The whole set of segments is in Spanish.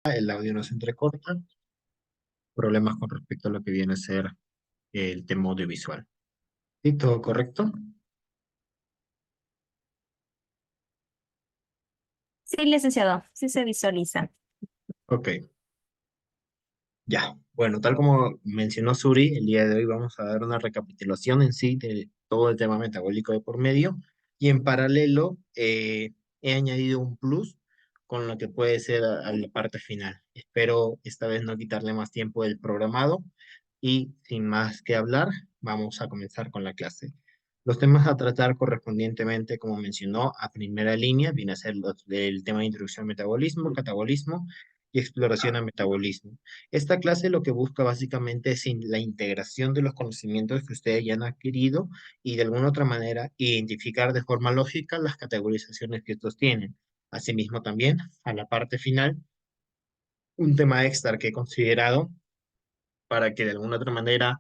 El audio no se entrecorta, problemas con respecto a lo que viene a ser el tema audiovisual. ¿Sí, todo correcto? Sí, licenciado, sí se visualiza. Ok, ya. Bueno, tal como mencionó Suri, el día de hoy vamos a dar una recapitulación en sí de todo el tema metabólico de por medio y en paralelo he añadido un plus con lo que puede ser a la parte final. Espero esta vez no quitarle más tiempo del programado y sin más que hablar, vamos a comenzar con la clase. Los temas a tratar correspondientemente, como mencionó, a primera línea, viene a ser el tema de introducción al metabolismo, catabolismo y exploración al metabolismo. Esta clase lo que busca básicamente es la integración de los conocimientos que ustedes ya han adquirido y de alguna otra manera identificar de forma lógica las categorizaciones que estos tienen. Asimismo también, a la parte final, un tema extra que he considerado para que de alguna otra manera,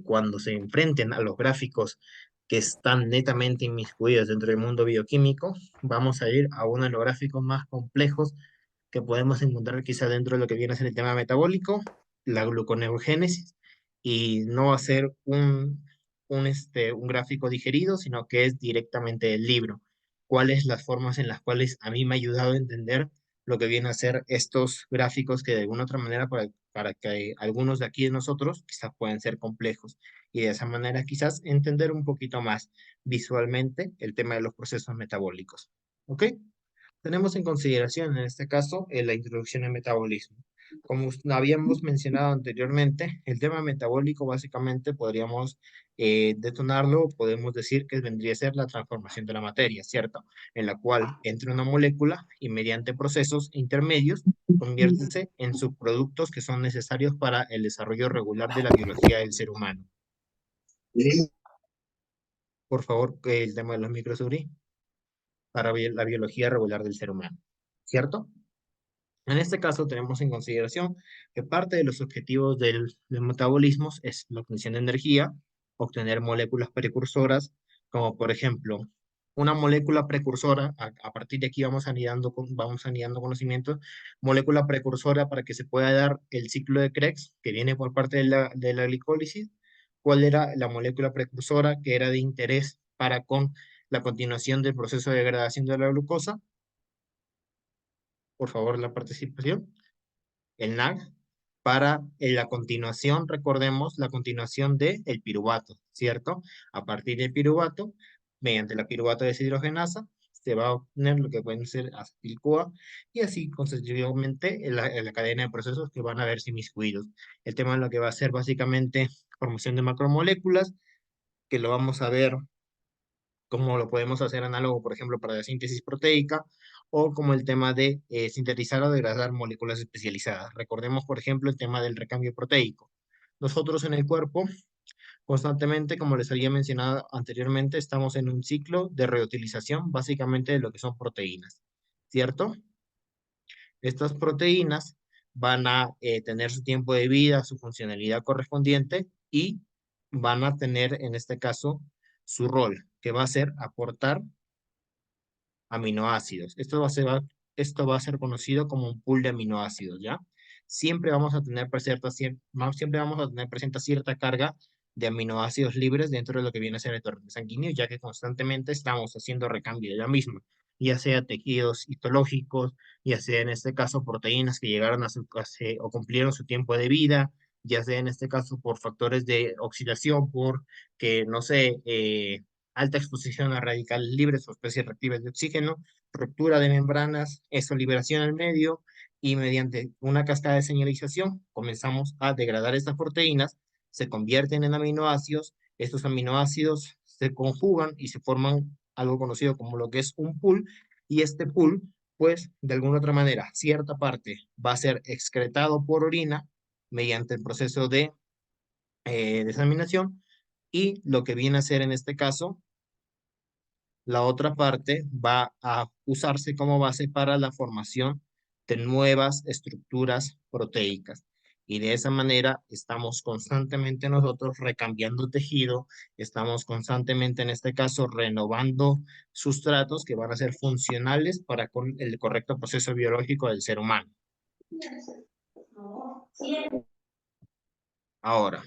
cuando se enfrenten a los gráficos que están netamente inmiscuidos dentro del mundo bioquímico, vamos a ir a uno de los gráficos más complejos que podemos encontrar quizá dentro de lo que viene a ser el tema metabólico, la gluconeogénesis, y no va a ser un gráfico digerido, sino que es directamente del libro. ¿Cuáles las formas en las cuales a mí me ha ayudado a entender lo que viene a ser estos gráficos que de alguna otra manera para que algunos de aquí de nosotros quizás pueden ser complejos y de esa manera quizás entender un poquito más visualmente el tema de los procesos metabólicos? ¿Ok? Tenemos en consideración en este caso la introducción al metabolismo. Como habíamos mencionado anteriormente, el tema metabólico básicamente podríamos detonarlo, podemos decir que vendría a ser la transformación de la materia, ¿cierto? En la cual entra una molécula y mediante procesos intermedios conviértese en subproductos que son necesarios para el desarrollo regular de la biología del ser humano. Por favor, el tema de los microsubri para la biología regular del ser humano, ¿cierto? En este caso, tenemos en consideración que parte de los objetivos del metabolismo es la obtención de energía, obtener moléculas precursoras, como por ejemplo, una molécula precursora, a partir de aquí vamos anidando conocimientos, molécula precursora para que se pueda dar el ciclo de Krebs, que viene por parte de la glicólisis. ¿Cuál era la molécula precursora que era de interés para con la continuación del proceso de degradación de la glucosa? Por favor, la participación. El NAG, para la continuación, recordemos, la continuación del piruvato, ¿cierto? A partir del piruvato, mediante la piruvato deshidrogenasa, se va a obtener lo que pueden ser acetil-CoA y así consecutivamente en la cadena de procesos que van a verse inmiscuidos. El tema de lo que va a ser básicamente formación de macromoléculas, que lo vamos a ver como lo podemos hacer análogo, por ejemplo, para la síntesis proteica, o como el tema de sintetizar o degradar moléculas especializadas. Recordemos, por ejemplo, el tema del recambio proteico. Nosotros en el cuerpo, constantemente, como les había mencionado anteriormente, estamos en un ciclo de reutilización, básicamente de lo que son proteínas, ¿cierto? Estas proteínas van a tener su tiempo de vida, su funcionalidad correspondiente y van a tener, en este caso, su rol, que va a ser aportar aminoácidos. Esto va a ser conocido como un pool de aminoácidos, ¿ya? Siempre vamos a tener siempre vamos a tener presente cierta carga de aminoácidos libres dentro de lo que viene a ser el torrente sanguíneo, ya que constantemente estamos haciendo recambio de la misma, ya sea tejidos histológicos, ya sea en este caso proteínas que llegaron o cumplieron su tiempo de vida, ya sea en este caso por factores de oxidación, por que, no sé, alta exposición a radicales libres o especies reactivas de oxígeno, ruptura de membranas, eso liberación al medio, y mediante una cascada de señalización comenzamos a degradar estas proteínas, se convierten en aminoácidos, estos aminoácidos se conjugan y se forman algo conocido como lo que es un pool, y este pool, pues de alguna otra manera, cierta parte va a ser excretado por orina mediante el proceso de desaminación, y lo que viene a ser en este caso la otra parte va a usarse como base para la formación de nuevas estructuras proteicas. Y de esa manera estamos constantemente nosotros recambiando tejido, estamos constantemente en este caso renovando sustratos que van a ser funcionales para el correcto proceso biológico del ser humano. Ahora,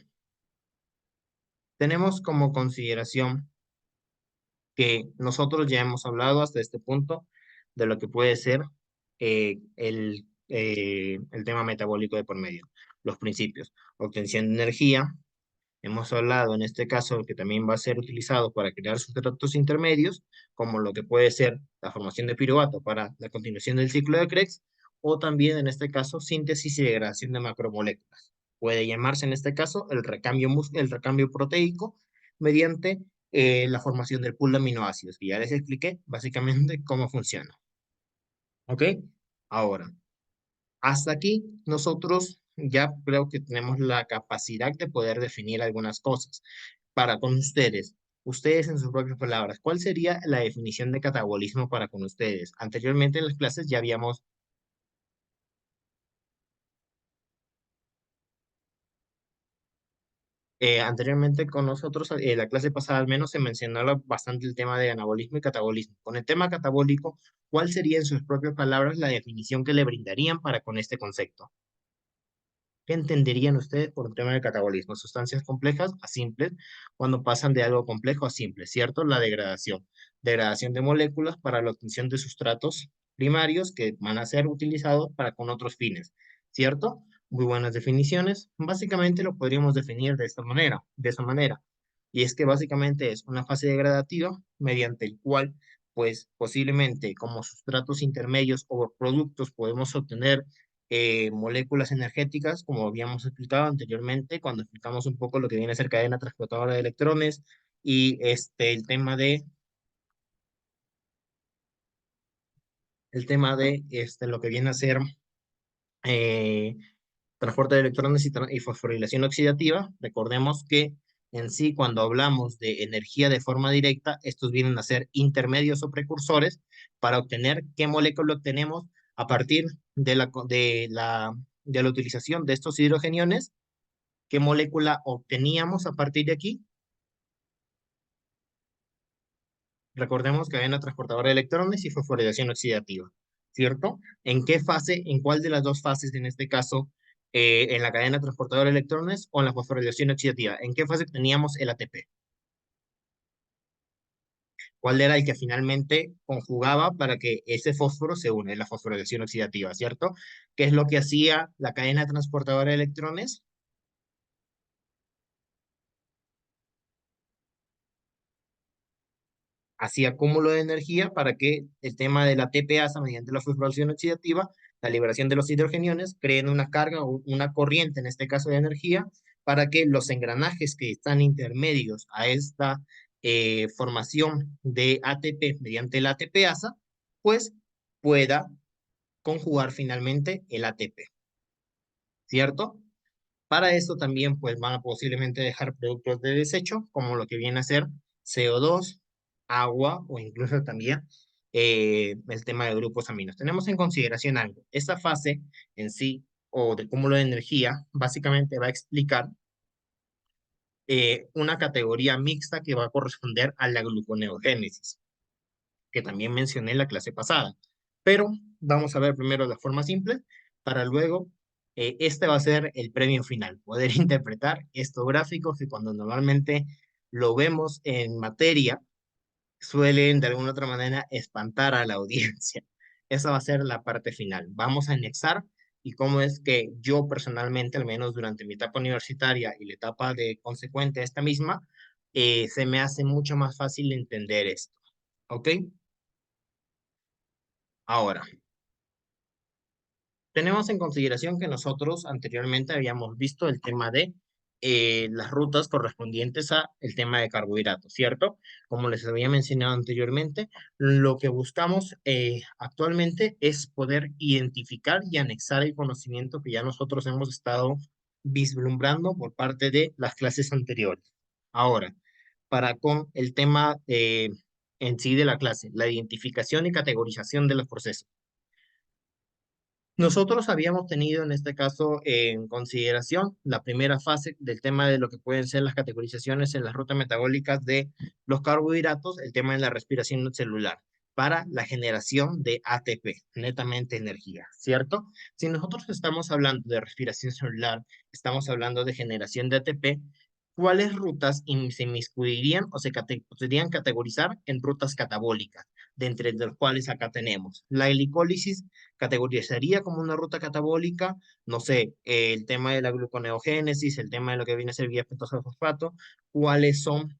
tenemos como consideración que nosotros ya hemos hablado hasta este punto de lo que puede ser el tema metabólico de por medio, los principios, obtención de energía. Hemos hablado en este caso que también va a ser utilizado para crear sustratos intermedios, como lo que puede ser la formación de piruvato para la continuación del ciclo de Krebs, o también en este caso síntesis y degradación de macromoléculas. Puede llamarse en este caso el recambio proteico mediante la formación del pool de aminoácidos, que ya les expliqué básicamente cómo funciona. ¿Ok? Ahora, hasta aquí nosotros ya creo que tenemos la capacidad de poder definir algunas cosas. Para con ustedes en sus propias palabras, ¿cuál sería la definición de catabolismo para con ustedes? Anteriormente en las clases ya habíamos, anteriormente con nosotros, la clase pasada al menos se mencionaba bastante el tema de anabolismo y catabolismo. Con el tema catabólico, ¿cuál sería en sus propias palabras la definición que le brindarían para con este concepto? ¿Qué entenderían ustedes por un tema de catabolismo? Sustancias complejas a simples, cuando pasan de algo complejo a simple, ¿cierto? La degradación. Degradación de moléculas para la obtención de sustratos primarios que van a ser utilizados para con otros fines, ¿cierto? Muy buenas definiciones. Básicamente lo podríamos definir de esta manera, de esa manera. Y es que básicamente es una fase degradativa mediante el cual, pues posiblemente como sustratos intermedios o productos podemos obtener moléculas energéticas, como habíamos explicado anteriormente, cuando explicamos un poco lo que viene a ser cadena transportadora de electrones y el tema de lo que viene a ser eh, transporte de electrones y fosforilación oxidativa. Recordemos que en sí, cuando hablamos de energía de forma directa, estos vienen a ser intermedios o precursores para obtener qué molécula obtenemos a partir de la utilización de estos hidrogeniones. ¿Qué molécula obteníamos a partir de aquí? Recordemos que cadena transportadora de electrones y fosforilación oxidativa, ¿cierto? ¿En qué fase, en cuál de las dos fases en este caso, en la cadena transportadora de electrones o en la fosforilación oxidativa? ¿En qué fase teníamos el ATP? ¿Cuál era el que finalmente conjugaba para que ese fósforo se une, la fosforilación oxidativa, ¿cierto? ¿Qué es lo que hacía la cadena transportadora de electrones? Hacía acúmulo de energía para que el tema de la TPasa, mediante la fosforilación oxidativa, la liberación de los hidrogeniones, creen una carga o una corriente, en este caso de energía, para que los engranajes que están intermedios a esta formación de ATP mediante la ATPasa, pues pueda conjugar finalmente el ATP, ¿cierto? Para esto también pues van a posiblemente dejar productos de desecho, como lo que viene a ser CO2, agua o incluso también el tema de grupos aminos. Tenemos en consideración algo. Esta fase en sí o de cúmulo de energía básicamente va a explicar una categoría mixta que va a corresponder a la gluconeogénesis, que también mencioné en la clase pasada. Pero vamos a ver primero la forma simple para luego, este va a ser el premio final, poder interpretar estos gráficos que cuando normalmente lo vemos en materia, suelen de alguna otra manera espantar a la audiencia. Esa va a ser la parte final. Vamos a anexar y cómo es que yo personalmente, al menos durante mi etapa universitaria y la etapa de consecuente a esta misma, se me hace mucho más fácil entender esto. ¿Ok? Ahora, tenemos en consideración que nosotros anteriormente habíamos visto el tema de las rutas correspondientes a el tema de carbohidratos, ¿cierto? Como les había mencionado anteriormente, lo que buscamos actualmente es poder identificar y anexar el conocimiento que ya nosotros hemos estado vislumbrando por parte de las clases anteriores. Ahora, para con el tema en sí de la clase, la identificación y categorización de los procesos. Nosotros habíamos tenido en este caso en consideración la primera fase del tema de lo que pueden ser las categorizaciones en las rutas metabólicas de los carbohidratos, el tema de la respiración celular. para la generación de ATP, netamente energía, ¿cierto? Si nosotros estamos hablando de respiración celular, estamos hablando de generación de ATP, ¿cuáles rutas se inmiscuirían o se podrían categorizar en rutas catabólicas? De entre los cuales acá tenemos. La glicólisis categorizaría como una ruta catabólica, no sé, el tema de la gluconeogénesis, el tema de lo que viene a ser vía pentosafosfato, ¿cuáles son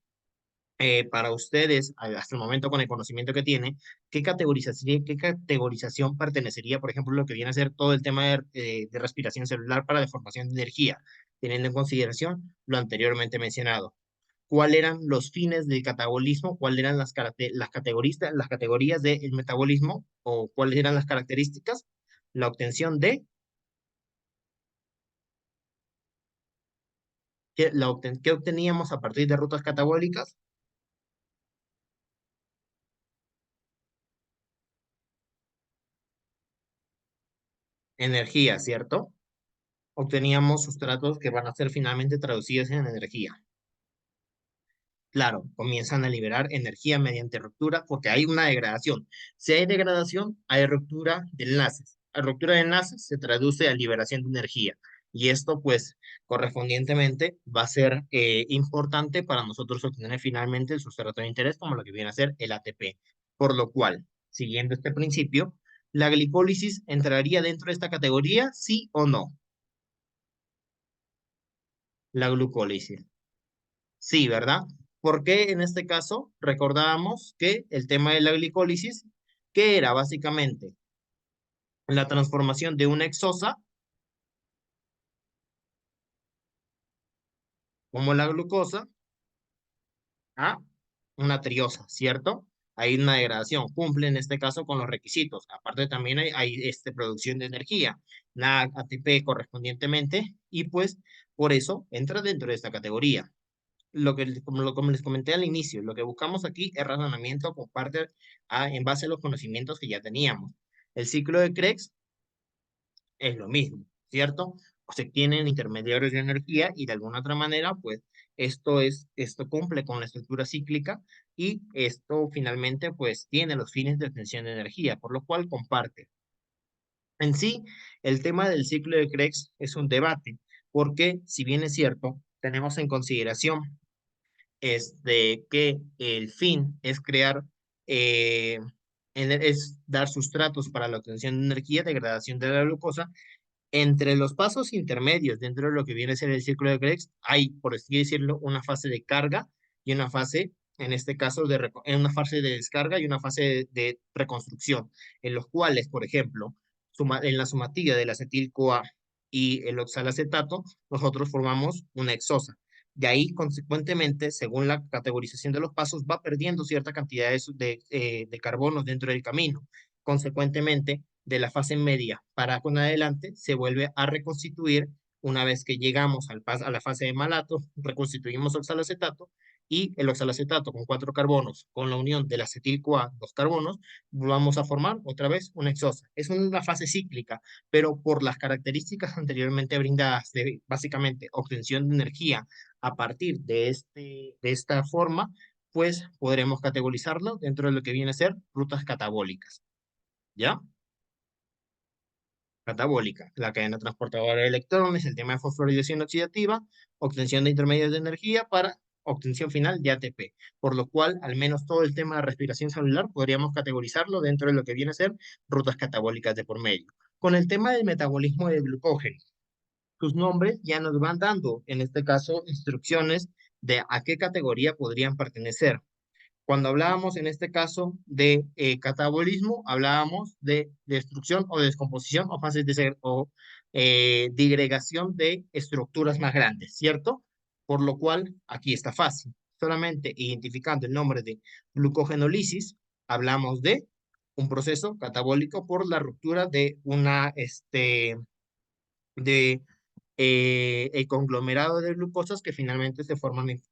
para ustedes, hasta el momento con el conocimiento que tiene, qué categorización pertenecería, por ejemplo, lo que viene a ser todo el tema de respiración celular para deformación de energía, teniendo en consideración lo anteriormente mencionado? ¿Cuáles eran los fines del catabolismo? ¿Cuáles eran las categorías del metabolismo? ¿O cuáles eran las características? La obtención de, ¿qué obteníamos a partir de rutas catabólicas? Energía, ¿cierto? Obteníamos sustratos que van a ser finalmente traducidos en energía. Claro, comienzan a liberar energía mediante ruptura porque hay una degradación. Si hay degradación, hay ruptura de enlaces. La ruptura de enlaces se traduce a liberación de energía. Y esto, pues, correspondientemente va a ser importante para nosotros obtener finalmente el sustrato de interés, como lo que viene a ser el ATP. Por lo cual, siguiendo este principio, ¿la glicólisis entraría dentro de esta categoría, sí o no? La glucólisis. Sí, ¿verdad? Porque en este caso recordábamos que el tema de la glicólisis, que era básicamente la transformación de una hexosa, como la glucosa, a una triosa, ¿cierto? Hay una degradación, cumple en este caso con los requisitos. Aparte también hay producción de energía, la ATP correspondientemente, y pues por eso entra dentro de esta categoría. Como les comenté al inicio, lo que buscamos aquí es razonamiento por parte en base a los conocimientos que ya teníamos. El ciclo de Krebs es lo mismo, ¿cierto? Se tienen intermediarios de energía y de alguna otra manera, pues esto cumple con la estructura cíclica y esto finalmente, pues tiene los fines de obtención de energía, por lo cual comparte. En sí, el tema del ciclo de Krebs es un debate, porque si bien es cierto, tenemos en consideración es de que el fin es crear, eh, es dar sustratos para la obtención de energía, degradación de la glucosa. Entre los pasos intermedios dentro de lo que viene a ser el círculo de Krebs, hay, por así decirlo, una fase de carga y una fase, en este caso, una fase de descarga y una fase de reconstrucción, en los cuales, por ejemplo, en la somatilla del acetil-CoA y el oxalacetato, nosotros formamos una hexosa. De ahí, consecuentemente, según la categorización de los pasos, va perdiendo cierta cantidad de carbonos dentro del camino. Consecuentemente, de la fase media para con adelante, se vuelve a reconstituir una vez que llegamos a la fase de malato, reconstituimos oxalacetato y el oxalacetato con 4 carbonos, con la unión del acetil-CoA, 2 carbonos, vamos a formar otra vez una hexosa. Es una fase cíclica, pero por las características anteriormente brindadas de básicamente obtención de energía a partir de esta forma, pues podremos categorizarlo dentro de lo que viene a ser rutas catabólicas. ¿Ya? Catabólica, la cadena transportadora de electrones, el tema de fosforilación oxidativa, obtención de intermedios de energía para obtención final de ATP, por lo cual al menos todo el tema de respiración celular podríamos categorizarlo dentro de lo que viene a ser rutas catabólicas de por medio. Con el tema del metabolismo del glucógeno, sus nombres ya nos van dando, en este caso, instrucciones de a qué categoría podrían pertenecer. Cuando hablábamos en este caso de catabolismo, hablábamos de destrucción o descomposición o fases digregación de estructuras más grandes, ¿cierto? Por lo cual, aquí está fácil. Solamente identificando el nombre de glucogenólisis, hablamos de un proceso catabólico por la ruptura de de el conglomerado de glucosas que finalmente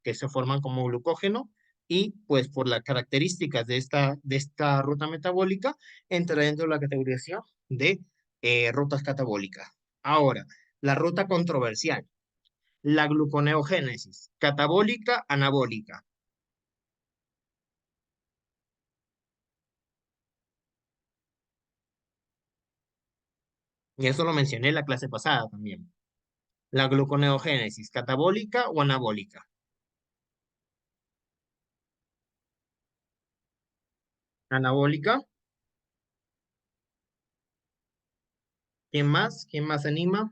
que se forman como glucógeno y pues por las características de esta ruta metabólica entra dentro de la categorización de rutas catabólicas. Ahora, la ruta controversial, la gluconeogénesis, catabólica, anabólica. Y eso lo mencioné en la clase pasada también. La gluconeogénesis, ¿catabólica o anabólica? Anabólica. ¿Quién más? ¿Quién más anima?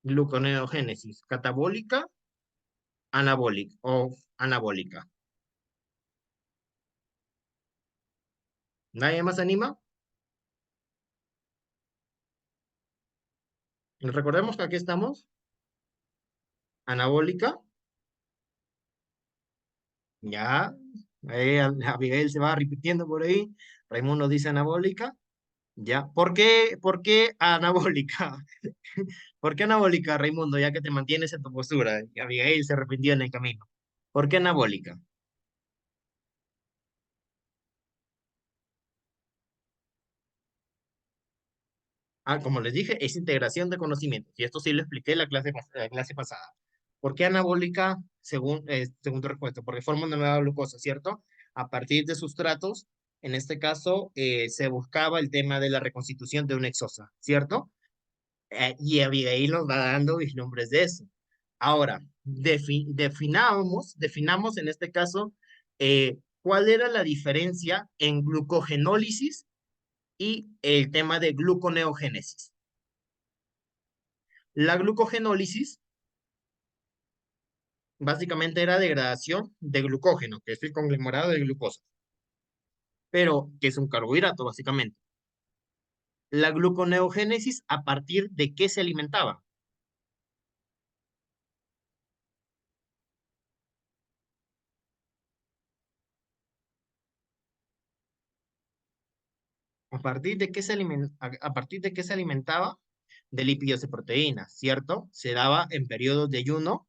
Gluconeogénesis, ¿catabólica, anabólica o anabólica? ¿Nadie más anima? Recordemos que aquí estamos. Anabólica. Ya. Abigail se va repitiendo por ahí. Raimundo dice anabólica. Ya. Por qué anabólica? ¿Por qué anabólica, Raimundo? Ya que te mantienes en tu postura. Y Abigail se arrepintió en el camino. ¿Por qué anabólica? Ah, como les dije, es integración de conocimientos. Y esto sí lo expliqué en la clase pasada. ¿Por qué anabólica, según tu respuesta? Porque forma una nueva glucosa, ¿cierto? A partir de sustratos, en este caso, se buscaba el tema de la reconstitución de una exosa, ¿cierto? Y Abigail nos va dando vislumbres de eso. Ahora, definamos en este caso, cuál era la diferencia en glucogenólisis y el tema de gluconeogénesis. La glucogenólisis básicamente era degradación de glucógeno, que es el conglomerado de glucosa, pero que es un carbohidrato básicamente. La gluconeogénesis, ¿a partir de qué se alimentaba? ¿A partir de qué se alimentaba? De lípidos y proteínas, ¿cierto? Se daba en periodos de ayuno.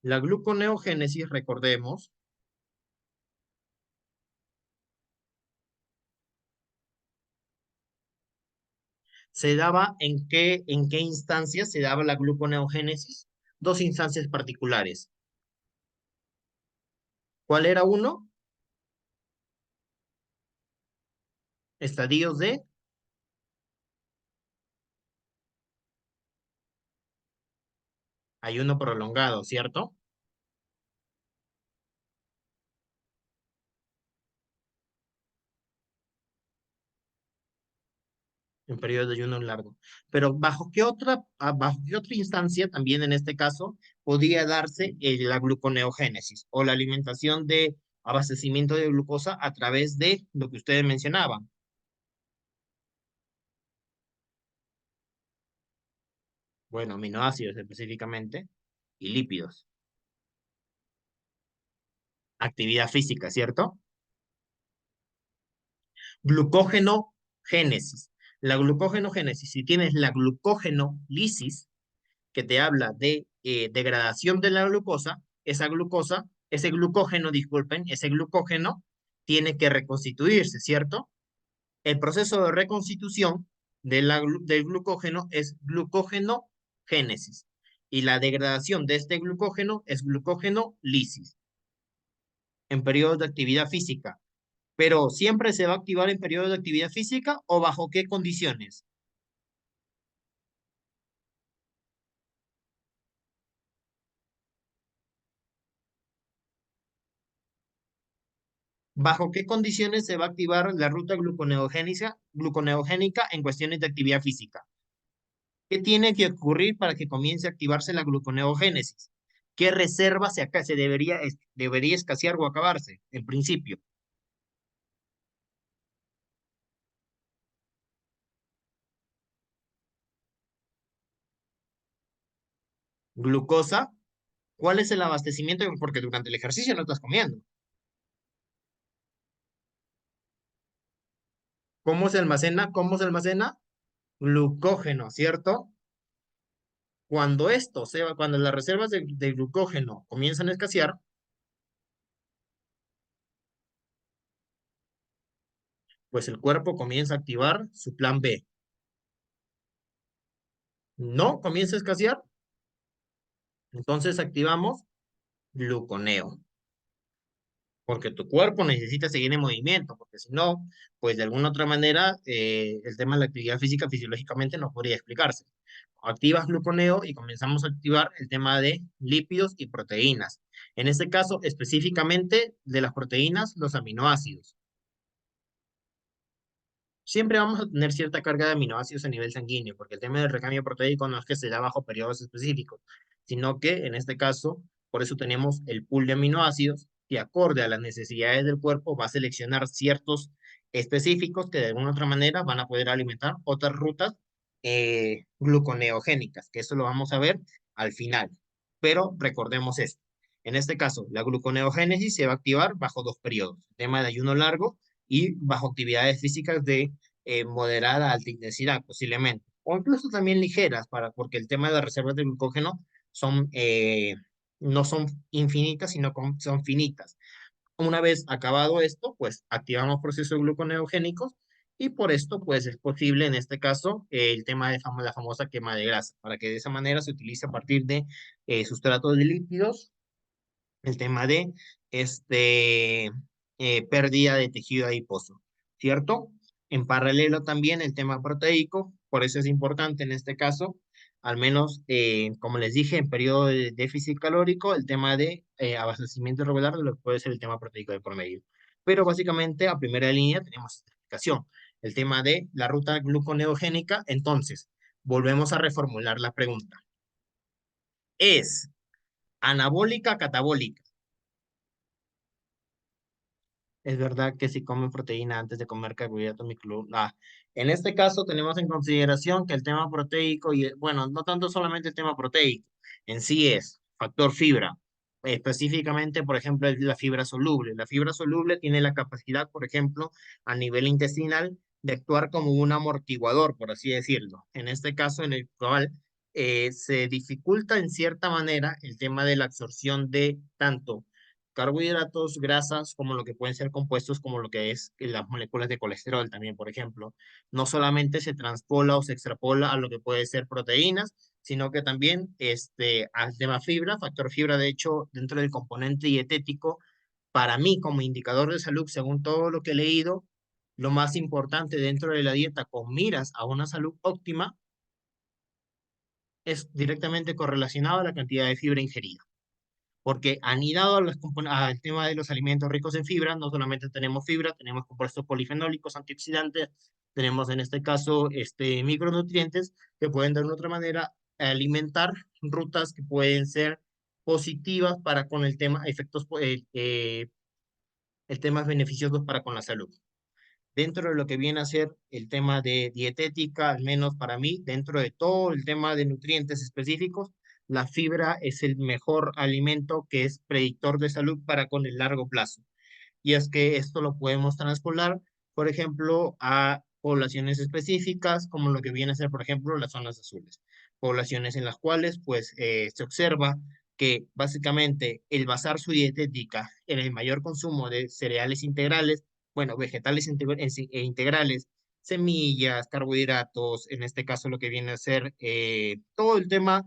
La gluconeogénesis, recordemos, se daba en qué instancias se daba la gluconeogénesis. Dos instancias particulares. ¿Cuál era uno? Estadios de ayuno prolongado, ¿cierto? En periodo de ayuno largo. Pero bajo qué otra instancia también en este caso podía darse la gluconeogénesis o la alimentación de abastecimiento de glucosa a través de lo que ustedes mencionaban? Bueno, aminoácidos específicamente y lípidos. Actividad física, ¿cierto? Glucógeno génesis. La glucógenogénesis, si tienes la glucógenolisis, que te habla de degradación de la glucosa, ese glucógeno, disculpen, ese glucógeno tiene que reconstituirse, ¿cierto? El proceso de reconstitución del glucógeno es glucógenogénesis y la degradación de este glucógeno es glucógenolisis en periodos de actividad física. Pero siempre se va a activar en periodos de actividad física o bajo qué condiciones. ¿Bajo qué condiciones se va a activar la ruta gluconeogénica en cuestiones de actividad física? ¿Qué tiene que ocurrir para que comience a activarse la gluconeogénesis? ¿Qué reserva debería escasear o acabarse, en principio? Glucosa. ¿Cuál es el abastecimiento? Porque durante el ejercicio no estás comiendo. ¿Cómo se almacena? ¿Cómo se almacena? Glucógeno, ¿cierto? Cuando las reservas de glucógeno comienzan a escasear, pues el cuerpo comienza a activar su plan B. No comienza a escasear, entonces activamos gluconeo. porque tu cuerpo necesita seguir en movimiento, porque si no, pues de alguna otra manera el tema de la actividad física fisiológicamente no podría explicarse. Activas gluconeo y comenzamos a activar el tema de lípidos y proteínas. En este caso, específicamente de las proteínas, los aminoácidos. Siempre vamos a tener cierta carga de aminoácidos a nivel sanguíneo, porque el tema del recambio proteico no es que se da bajo periodos específicos, sino que en este caso, por eso tenemos el pool de aminoácidos que acorde a las necesidades del cuerpo va a seleccionar ciertos específicos que de alguna otra manera van a poder alimentar otras rutas gluconeogénicas, que eso lo vamos a ver al final. Pero recordemos esto. En este caso, la gluconeogénesis se va a activar bajo dos periodos, el tema de ayuno largo y bajo actividades físicas de moderada a alta intensidad, posiblemente, o incluso también ligeras, porque el tema de las reservas de glucógeno son, no son infinitas, sino son finitas. Una vez acabado esto, pues activamos procesos gluconeogénicos y por esto, pues es posible en este caso el tema de la famosa quema de grasa, para que de esa manera se utilice a partir de sustratos de lípidos el tema de pérdida de tejido adiposo, ¿cierto? En paralelo también el tema proteico, por eso es importante en este caso, al menos, como les dije, en periodo de déficit calórico, el tema de abastecimiento regular de lo que puede ser el tema proteico de por medio. Pero básicamente a primera línea tenemos esta explicación, el tema de la ruta gluconeogénica. Entonces, volvemos a reformular la pregunta. ¿Es anabólica catabólica? Es verdad que si come proteína antes de comer carbohidratos en este caso tenemos en consideración que el tema proteico, y bueno, no tanto solamente el tema proteico, en sí es factor fibra, específicamente, por ejemplo, la fibra soluble. La fibra soluble tiene la capacidad, por ejemplo, a nivel intestinal, de actuar como un amortiguador, por así decirlo. En este caso, en el cual se dificulta en cierta manera el tema de la absorción de tanto carbohidratos, grasas, como lo que pueden ser compuestos, como lo que es las moléculas de colesterol también, por ejemplo. No solamente se transpola o se extrapola a lo que puede ser proteínas, sino que también al tema fibra, factor fibra, de hecho, dentro del componente dietético, para mí como indicador de salud, según todo lo que he leído, lo más importante dentro de la dieta con miras a una salud óptima es directamente correlacionado a la cantidad de fibra ingerida porque anidado al tema de los alimentos ricos en fibra, no solamente tenemos fibra, tenemos compuestos polifenólicos, antioxidantes, tenemos en este caso micronutrientes que pueden de alguna otra manera alimentar rutas que pueden ser positivas para con el tema, el tema beneficiosos para con la salud. Dentro de lo que viene a ser el tema de dietética, al menos para mí, dentro de todo el tema de nutrientes específicos, la fibra es el mejor alimento que es predictor de salud para con el largo plazo. Y es que esto lo podemos transpolar, por ejemplo, a poblaciones específicas, como lo que viene a ser, por ejemplo, las zonas azules. Poblaciones en las cuales, pues, se observa que básicamente el basar su dietética en el mayor consumo de cereales integrales, bueno, vegetales integrales, semillas, carbohidratos, en este caso lo que viene a ser todo el tema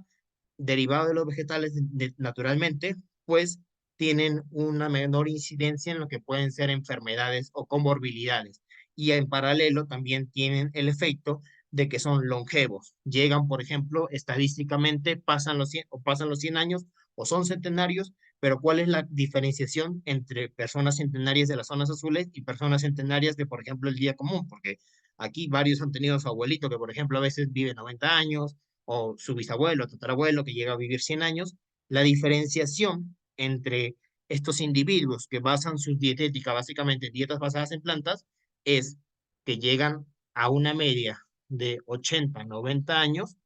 derivado de los vegetales naturalmente, pues tienen una menor incidencia en lo que pueden ser enfermedades o comorbilidades. Y en paralelo también tienen el efecto de que son longevos. Llegan, por ejemplo, estadísticamente, pasan los 100 años o son centenarios, pero ¿cuál es la diferenciación entre personas centenarias de las zonas azules y personas centenarias de, por ejemplo, el día común? Porque aquí varios han tenido su abuelito que, por ejemplo, a veces vive 90 años, o su bisabuelo, tatarabuelo, que llega a vivir 100 años. La diferenciación entre estos individuos que basan su dietética, básicamente dietas basadas en plantas, es que llegan a una media de 80, 90 años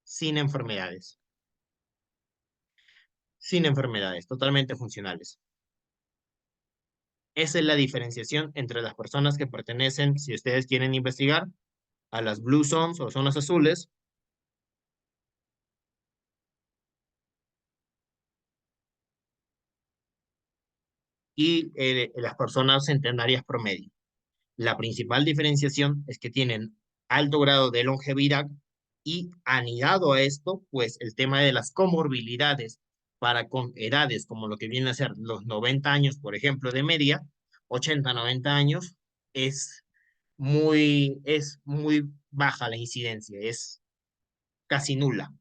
sin enfermedades, sin enfermedades, totalmente funcionales. Esa es la diferenciación entre las personas que pertenecen, si ustedes quieren investigar, a las Blue Zones o zonas azules y las personas centenarias promedio. La principal diferenciación es que tienen alto grado de longevidad y anidado a esto, pues el tema de las comorbilidades para con edades como lo que viene a ser los 90 años, por ejemplo, de media, 80, 90 años, es muy baja la incidencia, es casi nula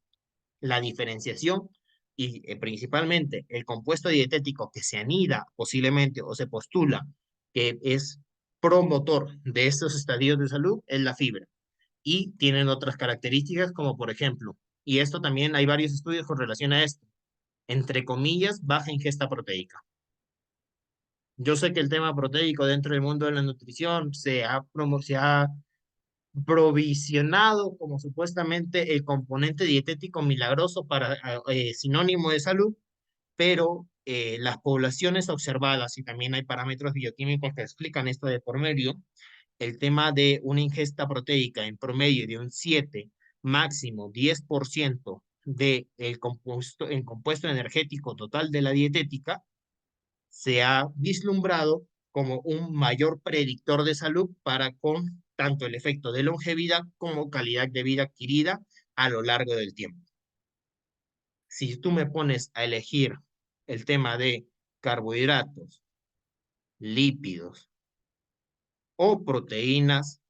la diferenciación y principalmente el compuesto dietético que se anida posiblemente o se postula que es promotor de estos estadios de salud es la fibra y tienen otras características como por ejemplo, y esto también hay varios estudios con relación a esto, entre comillas, baja ingesta proteica. Yo sé que el tema proteico dentro del mundo de la nutrición se ha provisionado como supuestamente el componente dietético milagroso para sinónimo de salud, pero las poblaciones observadas, y también hay parámetros bioquímicos que explican esto de por medio, el tema de una ingesta proteica en promedio de un 7, máximo 10% del el compuesto energético total de la dietética, se ha vislumbrado como un mayor predictor de salud para con tanto el efecto de longevidad como calidad de vida adquirida a lo largo del tiempo. Si tú me pones a elegir el tema de carbohidratos, lípidos o proteínas,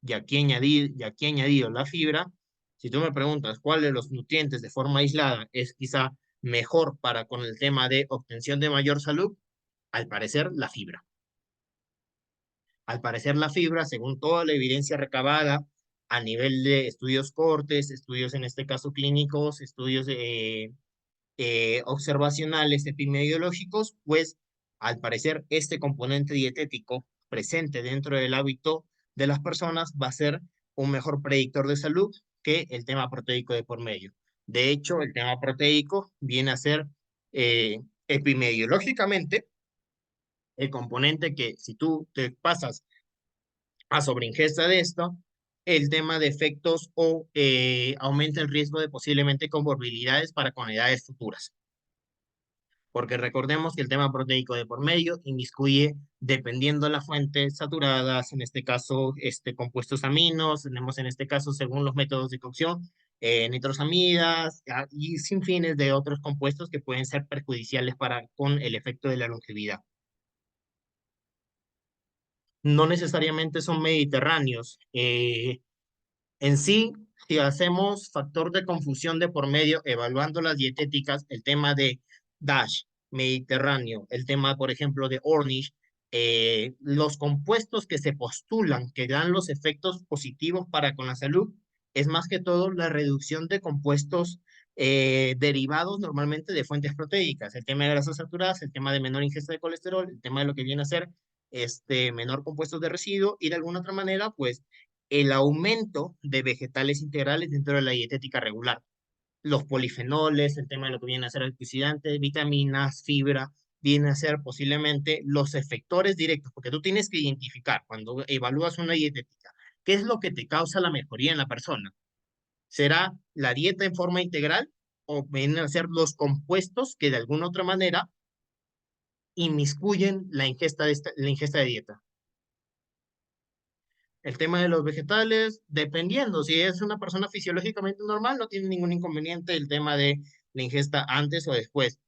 y aquí añadido la fibra, si tú me preguntas cuál de los nutrientes de forma aislada es quizá mejor para con el tema de obtención de mayor salud, al parecer la fibra. Al parecer la fibra, según toda la evidencia recabada a nivel de estudios cortes, estudios en este caso clínicos, estudios observacionales epidemiológicos, pues al parecer este componente dietético presente dentro del hábito de las personas va a ser un mejor predictor de salud que el tema proteico de por medio. De hecho, el tema proteico viene a ser epidemiológicamente el componente que si tú te pasas a sobreingesta de esto, el tema de efectos o aumenta el riesgo de posiblemente comorbilidades para con edades futuras. Porque recordemos que el tema proteico de por medio inmiscuye, dependiendo de la fuente, saturadas, en este caso, compuestos aminos, tenemos en este caso, según los métodos de cocción, nitrosamidas y sin fines de otros compuestos que pueden ser perjudiciales para con el efecto de la longevidad. No necesariamente son mediterráneos. En sí, si hacemos factor de confusión de por medio, evaluando las dietéticas, el tema de DASH, Mediterráneo, el tema, por ejemplo, de Ornish, los compuestos que se postulan que dan los efectos positivos para con la salud, es más que todo la reducción de compuestos derivados normalmente de fuentes proteicas, el tema de grasas saturadas, el tema de menor ingesta de colesterol, el tema de lo que viene a ser menor compuestos de residuo y de alguna otra manera, pues el aumento de vegetales integrales dentro de la dietética regular. Los polifenoles, el tema de lo que viene a ser antioxidantes, vitaminas, fibra, viene a ser posiblemente los efectores directos, porque tú tienes que identificar cuando evalúas una dietética, qué es lo que te causa la mejoría en la persona. ¿Será la dieta en forma integral o vienen a ser los compuestos que de alguna otra manera inmiscuyen la ingesta de dieta? El tema de los vegetales, dependiendo, si es una persona fisiológicamente normal, no tiene ningún inconveniente el tema de la ingesta antes o después.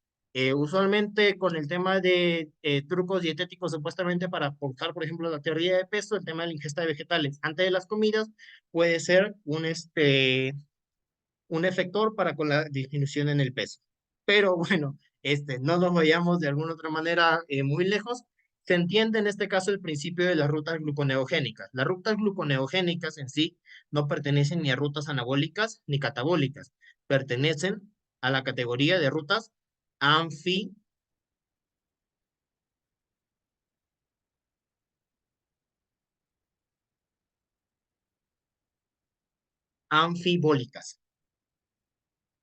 Usualmente con el tema de trucos dietéticos, supuestamente para aportar, por ejemplo, la teoría de peso, el tema de la ingesta de vegetales antes de las comidas puede ser un efector para con la disminución en el peso. Pero bueno, no nos vayamos de alguna otra manera muy lejos. Se entiende en este caso el principio de las rutas gluconeogénicas. Las rutas gluconeogénicas en sí no pertenecen ni a rutas anabólicas ni catabólicas. Pertenecen a la categoría de rutas anfi, anfibólicas.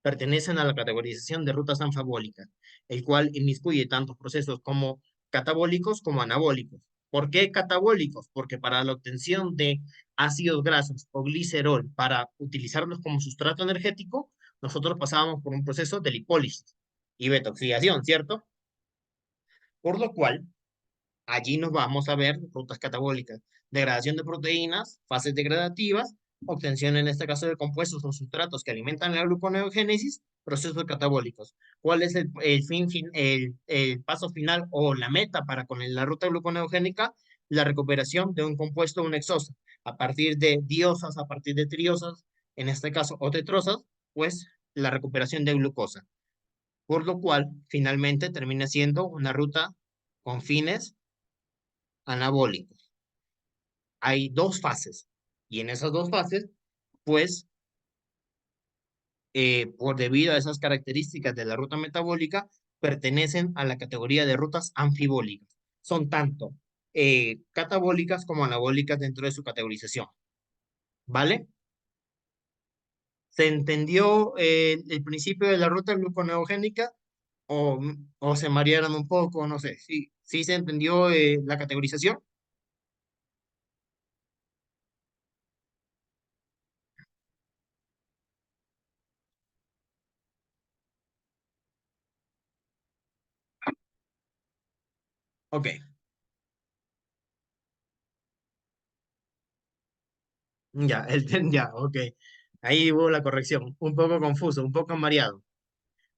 Pertenecen a la categorización de rutas anfabólicas, el cual inmiscuye tantos procesos como catabólicos como anabólicos. ¿Por qué catabólicos? Porque para la obtención de ácidos grasos o glicerol, para utilizarlos como sustrato energético, nosotros pasábamos por un proceso de lipólisis y betoxidación, ¿cierto? Por lo cual, allí nos vamos a ver rutas catabólicas, degradación de proteínas, fases degradativas, obtención en este caso de compuestos o sustratos que alimentan la gluconeogénesis, procesos catabólicos. ¿Cuál es el paso final o la meta para con la ruta gluconeogénica? La recuperación de un compuesto, un exosa, a partir de diosas, a partir de triosas, en este caso, o tetrosas, pues la recuperación de glucosa. Por lo cual, finalmente termina siendo una ruta con fines anabólicos. Hay dos fases, y en esas dos fases, pues por debido a esas características de la ruta metabólica, pertenecen a la categoría de rutas anfibólicas. Son tanto catabólicas como anabólicas dentro de su categorización. ¿Vale? ¿Se entendió el principio de la ruta gluconeogénica o se marearon un poco? No sé. ¿Sí, sí se entendió la categorización? Ok, ya, ya, ok. Ahí hubo la corrección. Un poco confuso, un poco mareado.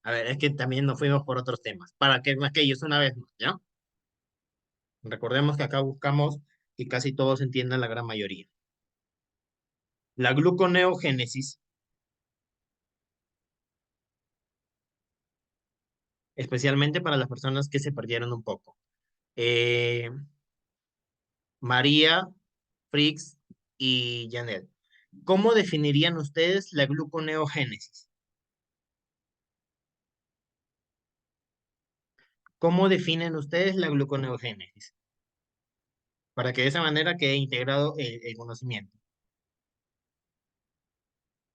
A ver, es que también nos fuimos por otros temas. Para que más que ellos una vez más, ¿ya? Recordemos que acá buscamos que casi todos entiendan la gran mayoría. La gluconeogénesis, especialmente para las personas que se perdieron un poco. Eh, María, Frix y Janet. ¿Cómo definirían ustedes la gluconeogénesis? ¿Cómo definen ustedes la gluconeogénesis? Para que de esa manera quede integrado el conocimiento.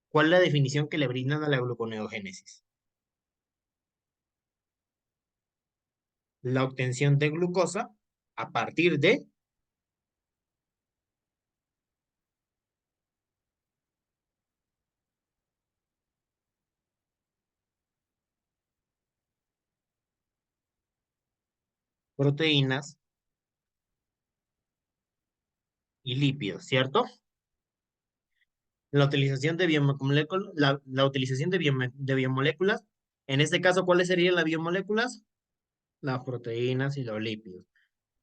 ¿Cuál es la definición que le brindan a la gluconeogénesis? La obtención de glucosa a partir de proteínas y lípidos, ¿cierto? La utilización de biomoléculas, la utilización de biomoléculas, en este caso, ¿cuáles serían las biomoléculas? Las proteínas y los lípidos,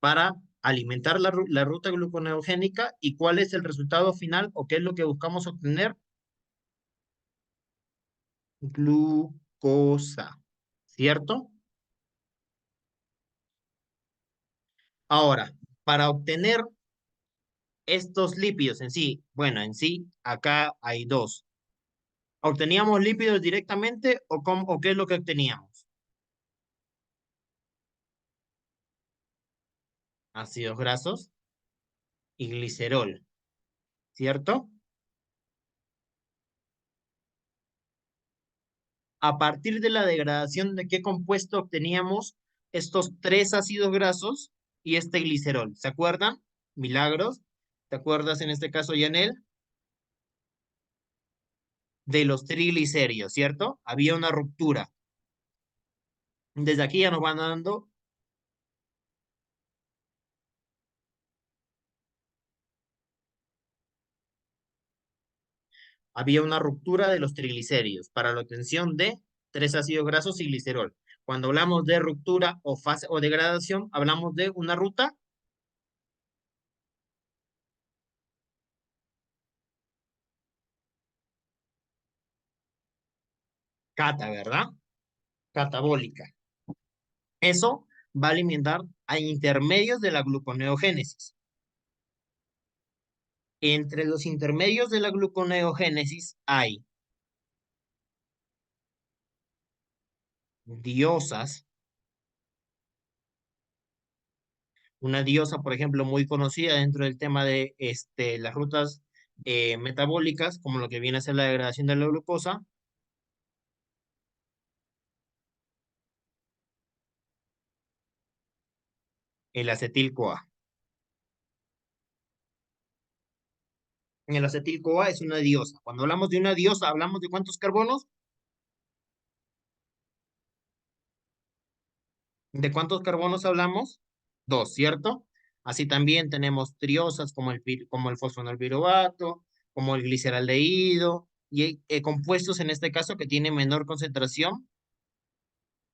para alimentar la ruta gluconeogénica. ¿Y cuál es el resultado final o qué es lo que buscamos obtener? Glucosa, ¿cierto? Ahora, para obtener estos lípidos en sí, bueno, en sí, acá hay dos. ¿Obteníamos lípidos directamente o qué es lo que obteníamos? Ácidos grasos y glicerol, ¿cierto? A partir de la degradación de qué compuesto obteníamos estos tres ácidos grasos y este glicerol. ¿Se acuerdan? Milagros. ¿Te acuerdas en este caso, Yanel? De los triglicéridos, ¿cierto? Había una ruptura. Desde aquí ya nos van dando, había una ruptura de los triglicéridos para la obtención de tres ácidos grasos y glicerol. Cuando hablamos de ruptura o fase o degradación, hablamos de una ruta ¿verdad? Catabólica. Eso va a alimentar a intermedios de la gluconeogénesis. Entre los intermedios de la gluconeogénesis hay diosas. Una diosa, por ejemplo, muy conocida dentro del tema de las rutas metabólicas, como lo que viene a ser la degradación de la glucosa, el acetil-CoA. El acetil-CoA es una diosa. Cuando hablamos de una diosa, hablamos de cuántos carbonos. ¿De cuántos carbonos hablamos? Dos, ¿cierto? Así también tenemos triosas como como el fosfonolpiruvato, como el gliceraldehído, y compuestos en este caso que tienen menor concentración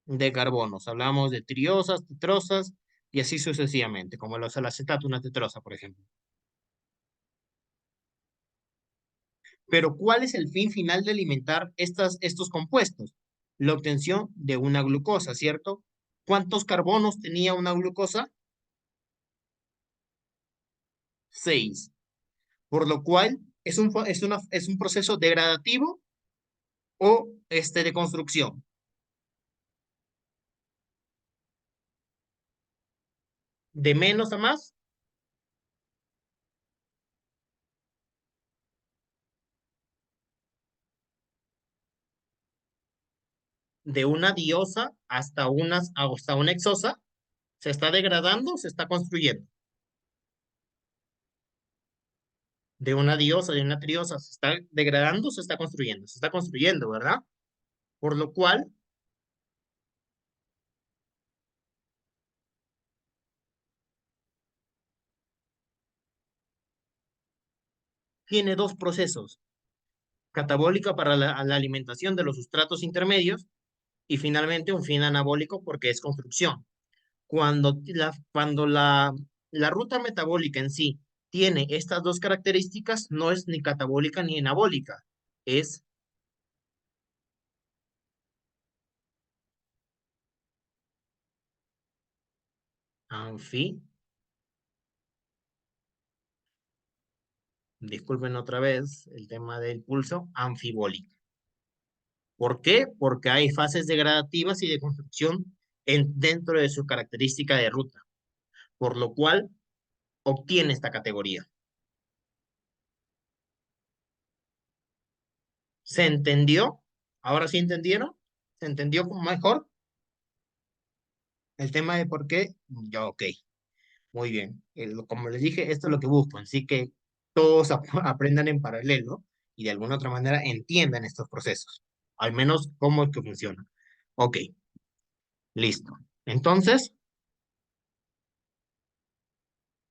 de carbonos. Hablamos de triosas, tetrosas y así sucesivamente, como los acetato, una tetrosa, por ejemplo. Pero ¿cuál es el fin final de alimentar estos compuestos? La obtención de una glucosa, ¿cierto? ¿Cuántos carbonos tenía una glucosa? 6. Por lo cual es un proceso degradativo o de construcción. De menos a más, de una diosa hasta una exosa, se está degradando, se está construyendo. De una diosa, de una triosa, se está degradando, se está construyendo, ¿verdad? Por lo cual tiene dos procesos: catabólica para la alimentación de los sustratos intermedios y finalmente un fin anabólico porque es construcción. Cuando la ruta metabólica en sí tiene estas dos características, no es ni catabólica ni anabólica, es anfi, disculpen otra vez el tema del pulso, anfibólica. ¿Por qué? Porque hay fases degradativas y de construcción dentro de su característica de ruta, por lo cual obtiene esta categoría. ¿Se entendió? ¿Ahora sí entendieron? ¿Se entendió mejor el tema de por qué? Ya, ok, muy bien. Como les dije, esto es lo que busco, así que todos aprendan en paralelo y de alguna otra manera entiendan estos procesos, al menos cómo es que funciona. Ok, listo. Entonces,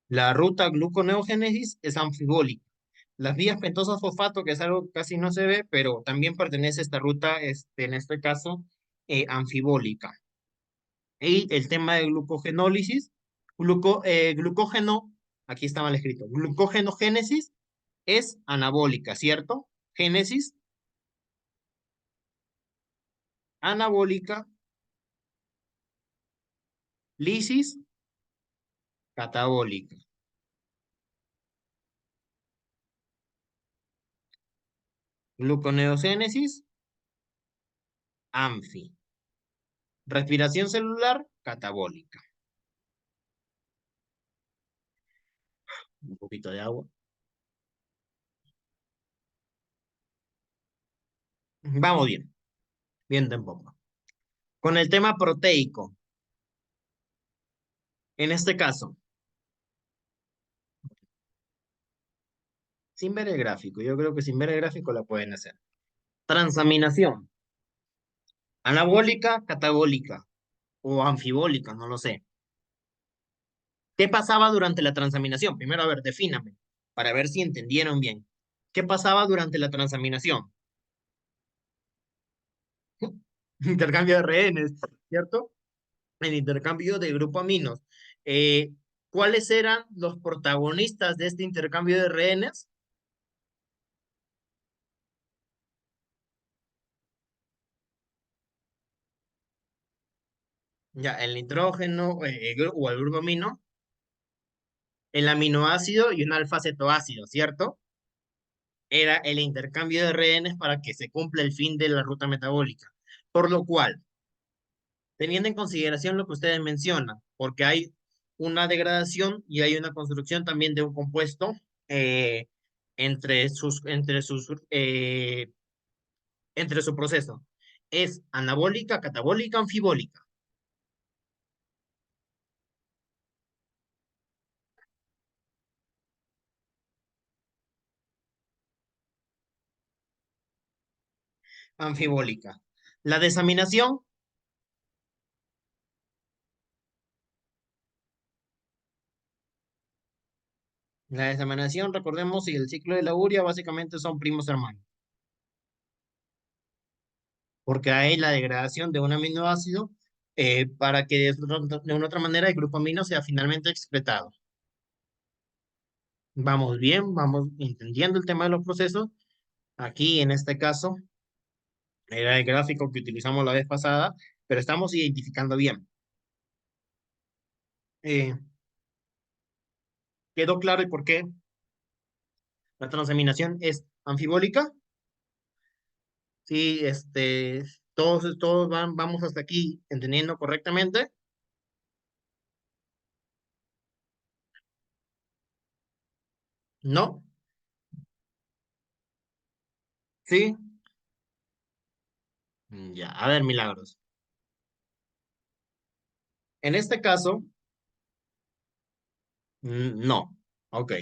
la ruta gluconeogénesis es anfibólica. Las vías pentosas fosfato, que es algo que casi no se ve, pero también pertenece a esta ruta, en este caso, anfibólica. Y el tema de glucogenólisis, glucógeno, aquí está mal escrito, glucógenogénesis es anabólica, ¿cierto? Génesis, anabólica, lisis, catabólica. Gluconeogénesis, anfi. Respiración celular, catabólica. Un poquito de agua. Vamos bien, bien tampoco. Con el tema proteico, en este caso, sin ver el gráfico, yo creo que sin ver el gráfico la pueden hacer. Transaminación, anabólica, catabólica o anfibólica, no lo sé. ¿Qué pasaba durante la transaminación? Primero, a ver, defíname, para ver si entendieron bien. ¿Qué pasaba durante la transaminación? Intercambio de rehenes, ¿cierto? El intercambio de grupo aminos. Eh, ¿Cuáles eran los protagonistas de este intercambio de rehenes? Ya, el nitrógeno o el grupo amino, el aminoácido y un alfa-cetoácido, ¿cierto? Era el intercambio de rehenes para que se cumpla el fin de la ruta metabólica. Por lo cual, teniendo en consideración lo que ustedes mencionan, porque hay una degradación y hay una construcción también de un compuesto eh, entre su proceso. Es anabólica, catabólica, anfibólica. Anfibólica. La desaminación, La desaminación, recordemos, y el ciclo de la urea básicamente son primos hermanos, porque hay la degradación de un aminoácido para que de una otra manera el grupo amino sea finalmente excretado. Vamos bien, vamos entendiendo el tema de los procesos. Aquí, en este caso, era el gráfico que utilizamos la vez pasada, pero estamos identificando bien. Eh, ¿Quedó claro el por qué la transaminación es anfibólica? Sí, todos vamos hasta aquí entendiendo correctamente. ¿No? ¿Sí? Ya, a ver, Milagros. En este caso, no. Ok.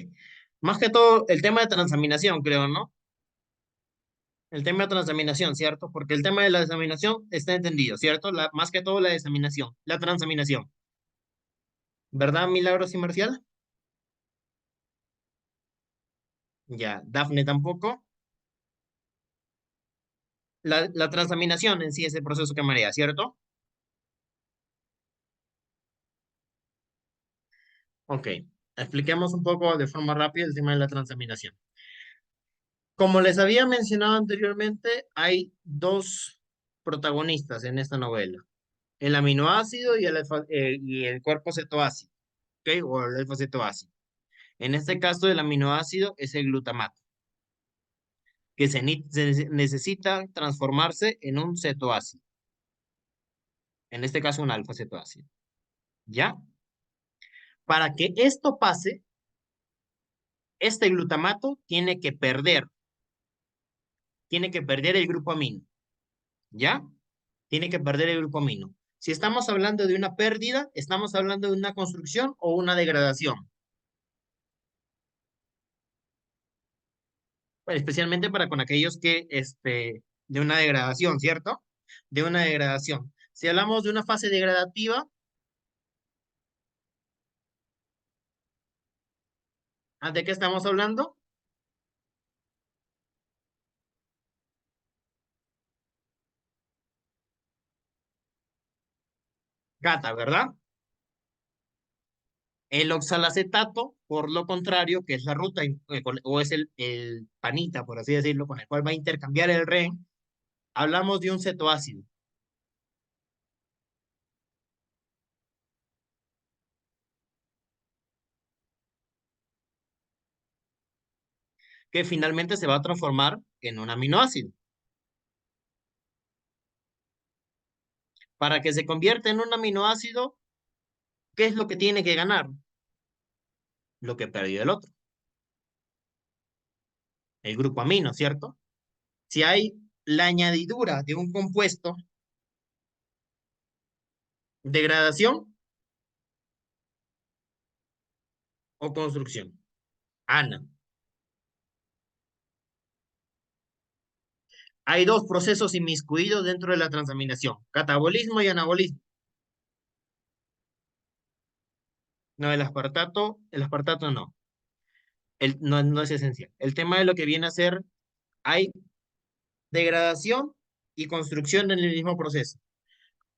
Más que todo, el tema de transaminación, creo, ¿no? El tema de transaminación, ¿cierto? Porque el tema de la desaminación está entendido, ¿cierto? Más que todo la desaminación, la transaminación. ¿Verdad, Milagros y Marcial? Ya, Dafne tampoco. La transaminación en sí es el proceso que marea, ¿cierto? Ok. Expliquemos un poco de forma rápida el tema de la transaminación. Como les había mencionado anteriormente, hay dos protagonistas en esta novela, el aminoácido y el cuerpo cetoácido, ¿ok? O el alfa cetoácido. En este caso, el aminoácido es el glutamato, que se necesita transformarse en un cetoácido, en este caso un alfa cetoácido, ¿ya? Para que esto pase, este glutamato tiene que perder el grupo amino, ¿ya? Tiene que perder el grupo amino. Si estamos hablando de una pérdida, estamos hablando de una construcción o una degradación. Bueno, especialmente para con aquellos que, de una degradación, ¿cierto? De una degradación. Si hablamos de una fase degradativa, ¿de qué estamos hablando? Gata, ¿verdad? El oxalacetato, por lo contrario, que es la ruta, o es el panita, por así decirlo, con el cual va a intercambiar el REN, hablamos de un cetoácido, que finalmente se va a transformar en un aminoácido. Para que se convierta en un aminoácido, ¿qué es lo que tiene que ganar? Lo que perdió el otro, el grupo amino, ¿cierto? Si hay la añadidura de un compuesto, degradación o construcción. Ana. Hay dos procesos inmiscuidos dentro de la transaminación, catabolismo y anabolismo. No, el aspartato no. No, no es esencial. El tema de lo que viene a ser, hay degradación y construcción en el mismo proceso.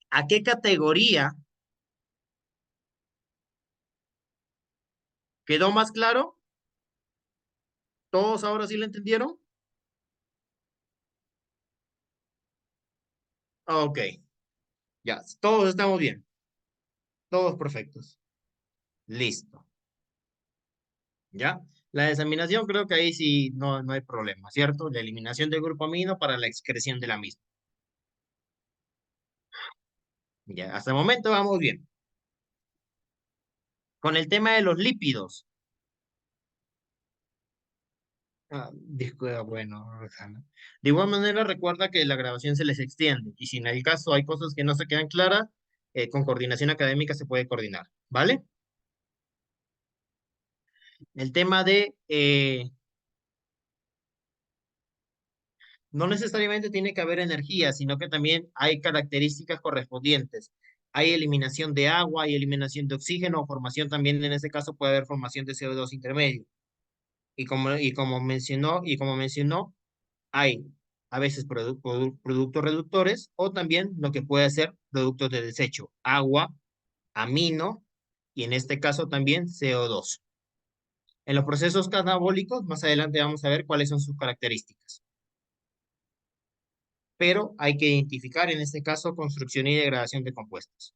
¿A qué categoría quedó más claro? ¿Todos ahora sí lo entendieron? Ok, ya, todos estamos bien, todos perfectos. Listo, ¿ya? La desaminación creo que ahí sí no hay problema, ¿cierto? La eliminación del grupo amino para la excreción de la misma. Ya, hasta el momento vamos bien. Con el tema de los lípidos. Bueno, Roxana. De igual manera, recuerda que la grabación se les extiende y si en el caso hay cosas que no se quedan claras, con coordinación académica se puede coordinar, ¿vale? El tema de, no necesariamente tiene que haber energía, sino que también hay características correspondientes. Hay eliminación de agua, hay eliminación de oxígeno, formación también, en este caso puede haber formación de CO2 intermedio. y como mencionó, hay a veces productos reductores o también lo que puede ser productos de desecho, agua, amino y en este caso también CO2. En los procesos catabólicos, más adelante vamos a ver cuáles son sus características. Pero hay que identificar en este caso construcción y degradación de compuestos.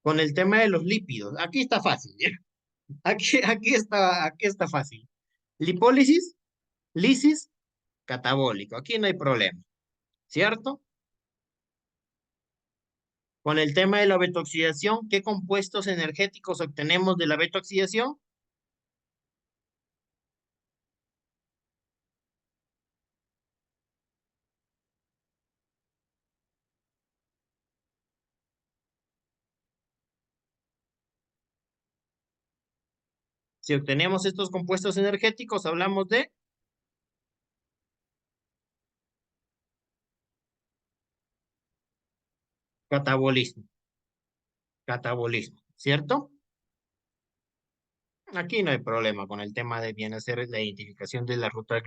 Con el tema de los lípidos, aquí está fácil, ¿ya? Aquí está fácil. Lipólisis, lisis, catabólico. Aquí no hay problema, ¿cierto? Con el tema de la betoxidación, ¿qué compuestos energéticos obtenemos de la betoxidación? Si obtenemos estos compuestos energéticos, hablamos de catabolismo. Catabolismo, ¿cierto? Aquí no hay problema con el tema de bien hacer la identificación de las rutas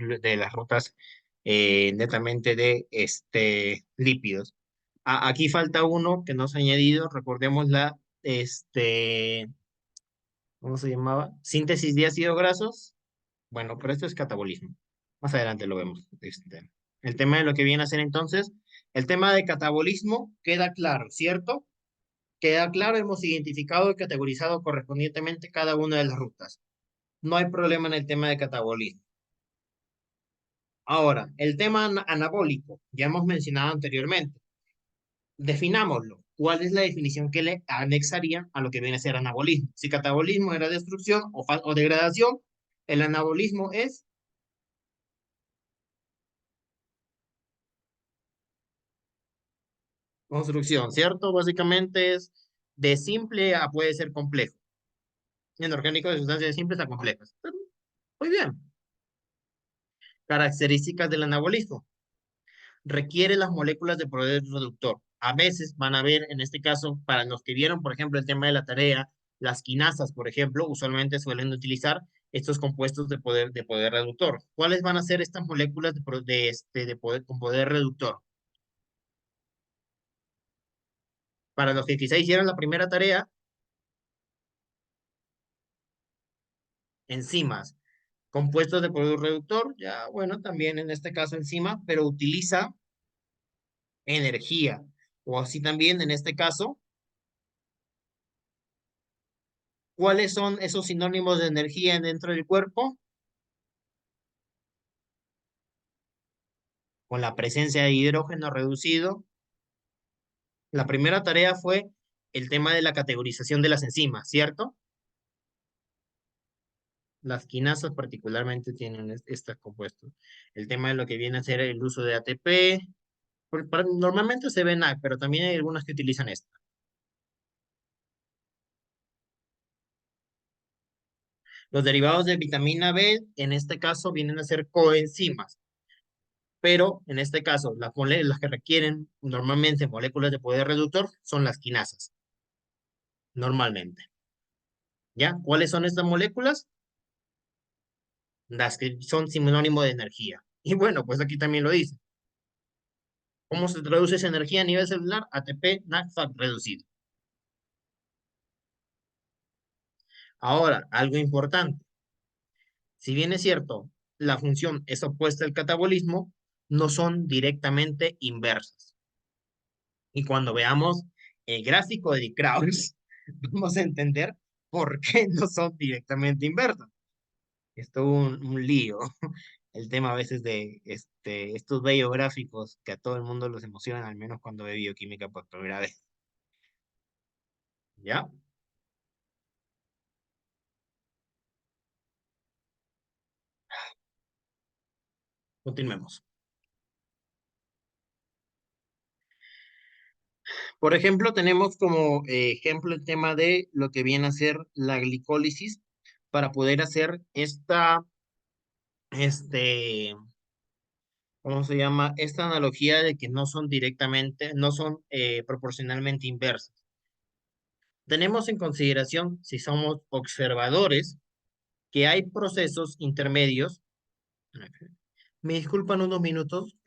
netamente de lípidos. Aquí falta uno que no se ha añadido, recordemos ¿cómo se llamaba? Síntesis de ácidos grasos. Bueno, pero esto es catabolismo. Más adelante lo vemos. El tema de lo que viene a ser entonces, el tema de catabolismo queda claro, ¿cierto? Queda claro, hemos identificado y categorizado correspondientemente cada una de las rutas. No hay problema en el tema de catabolismo. Ahora, el tema anabólico, ya hemos mencionado anteriormente. Definámoslo. ¿Cuál es la definición que le anexaría a lo que viene a ser anabolismo? Si catabolismo era destrucción o degradación, el anabolismo es construcción, ¿cierto? Básicamente es de simple a puede ser complejo. Inorgánico de sustancias simples a complejas. Muy bien. Características del anabolismo. Requiere las moléculas de poder reductor. A veces van a ver, en este caso, para los que vieron, por ejemplo, el tema de la tarea, las quinasas, por ejemplo, usualmente suelen utilizar estos compuestos de poder reductor. ¿Cuáles van a ser estas moléculas de poder, con poder reductor? Para los que quizá hicieron la primera tarea, enzimas. Compuestos de poder reductor, ya bueno, también en este caso enzima, pero utiliza energía. O así también en este caso, ¿cuáles son esos sinónimos de energía dentro del cuerpo? Con la presencia de hidrógeno reducido. La primera tarea fue el tema de la categorización de las enzimas, ¿cierto? Las quinasas particularmente tienen estos compuestos. El tema de lo que viene a ser el uso de ATP. Normalmente se ven A, pero también hay algunas que utilizan esto. Los derivados de vitamina B, en este caso, vienen a ser coenzimas, pero en este caso, las que requieren normalmente moléculas de poder reductor son las quinasas, normalmente. ¿Ya? ¿Cuáles son estas moléculas? Las que son sinónimo de energía. Y bueno, pues aquí también lo dice. ¿Cómo se traduce esa energía a nivel celular? ATP, NADH reducido. Ahora, algo importante. Si bien es cierto, la función es opuesta al catabolismo, no son directamente inversas. Y cuando veamos el gráfico de Krauss, vamos a entender por qué no son directamente inversas. Esto es un lío. El tema a veces de estos bellos gráficos que a todo el mundo los emocionan, al menos cuando ve bioquímica por primera vez. ¿Ya? Continuemos. Por ejemplo, tenemos como ejemplo el tema de lo que viene a ser la glicólisis para poder hacer este, ¿cómo se llama? Esta analogía de que no son proporcionalmente inversas. Tenemos en consideración, si somos observadores, que hay procesos intermedios. Me disculpan unos minutos,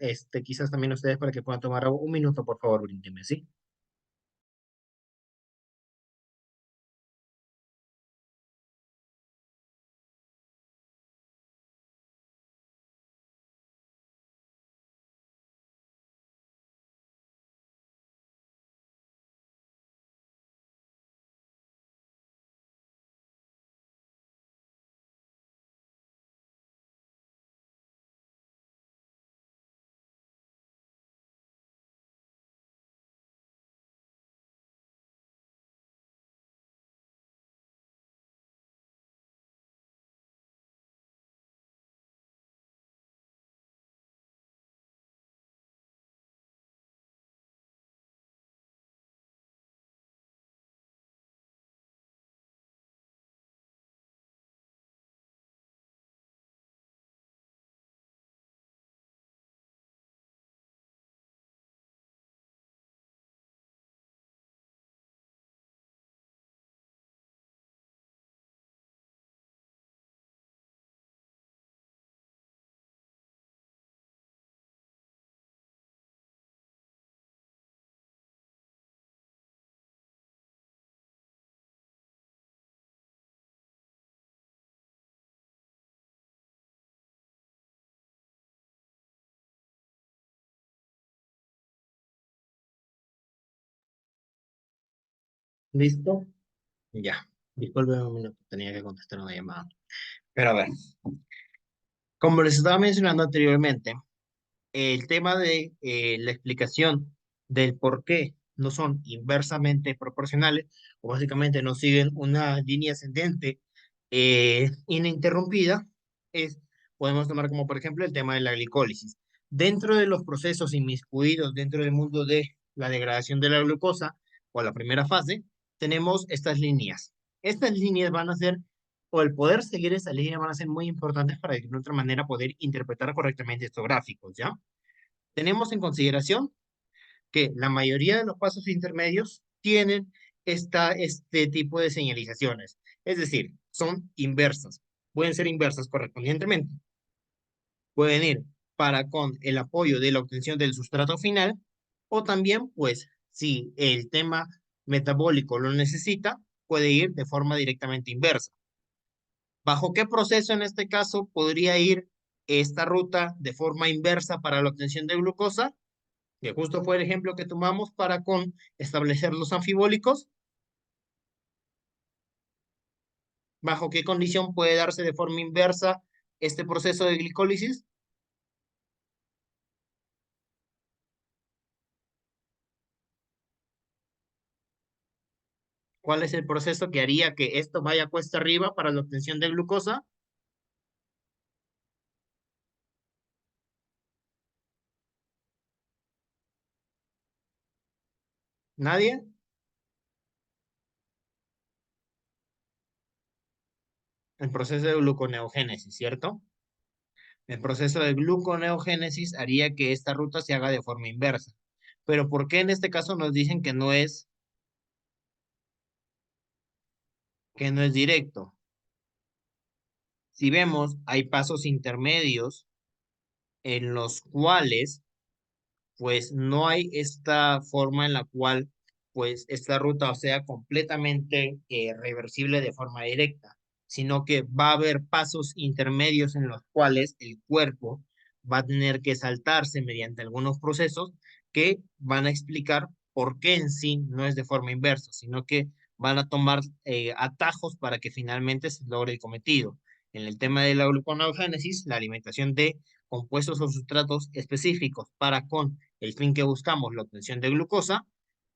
quizás también ustedes para que puedan tomar agua. Un minuto, por favor, bríndeme, ¿sí? ¿Listo? Ya. Disculpen un minuto, tenía que contestar una llamada. Pero a ver, como les estaba mencionando anteriormente, el tema de la explicación del por qué no son inversamente proporcionales, o básicamente no siguen una línea ascendente ininterrumpida, es, podemos tomar como por ejemplo el tema de la glicólisis. Dentro de los procesos inmiscuidos dentro del mundo de la degradación de la glucosa, o la primera fase, tenemos estas líneas. Estas líneas van a ser, o el poder seguir esa línea van a ser muy importantes para de alguna otra manera poder interpretar correctamente estos gráficos, ¿ya? Tenemos en consideración que la mayoría de los pasos intermedios tienen este tipo de señalizaciones, es decir, son inversas, pueden ser inversas correspondientemente, pueden ir para con el apoyo de la obtención del sustrato final, o también, pues, si el tema metabólico lo necesita, puede ir de forma directamente inversa. ¿Bajo qué proceso en este caso podría ir esta ruta de forma inversa para la obtención de glucosa? Que justo fue el ejemplo que tomamos para con establecer los anfibólicos. ¿Bajo qué condición puede darse de forma inversa este proceso de glicólisis? ¿Cuál es el proceso que haría que esto vaya cuesta arriba para la obtención de glucosa? ¿Nadie? El proceso de gluconeogénesis, ¿cierto? El proceso de gluconeogénesis haría que esta ruta se haga de forma inversa. Pero ¿por qué en este caso nos dicen que no es directo? Si vemos, hay pasos intermedios en los cuales pues no hay esta forma en la cual pues esta ruta sea completamente reversible de forma directa, sino que va a haber pasos intermedios en los cuales el cuerpo va a tener que saltarse mediante algunos procesos que van a explicar por qué en sí no es de forma inversa, sino que van a tomar atajos para que finalmente se logre el cometido. En el tema de la gluconeogénesis, la alimentación de compuestos o sustratos específicos para con el fin que buscamos, la obtención de glucosa,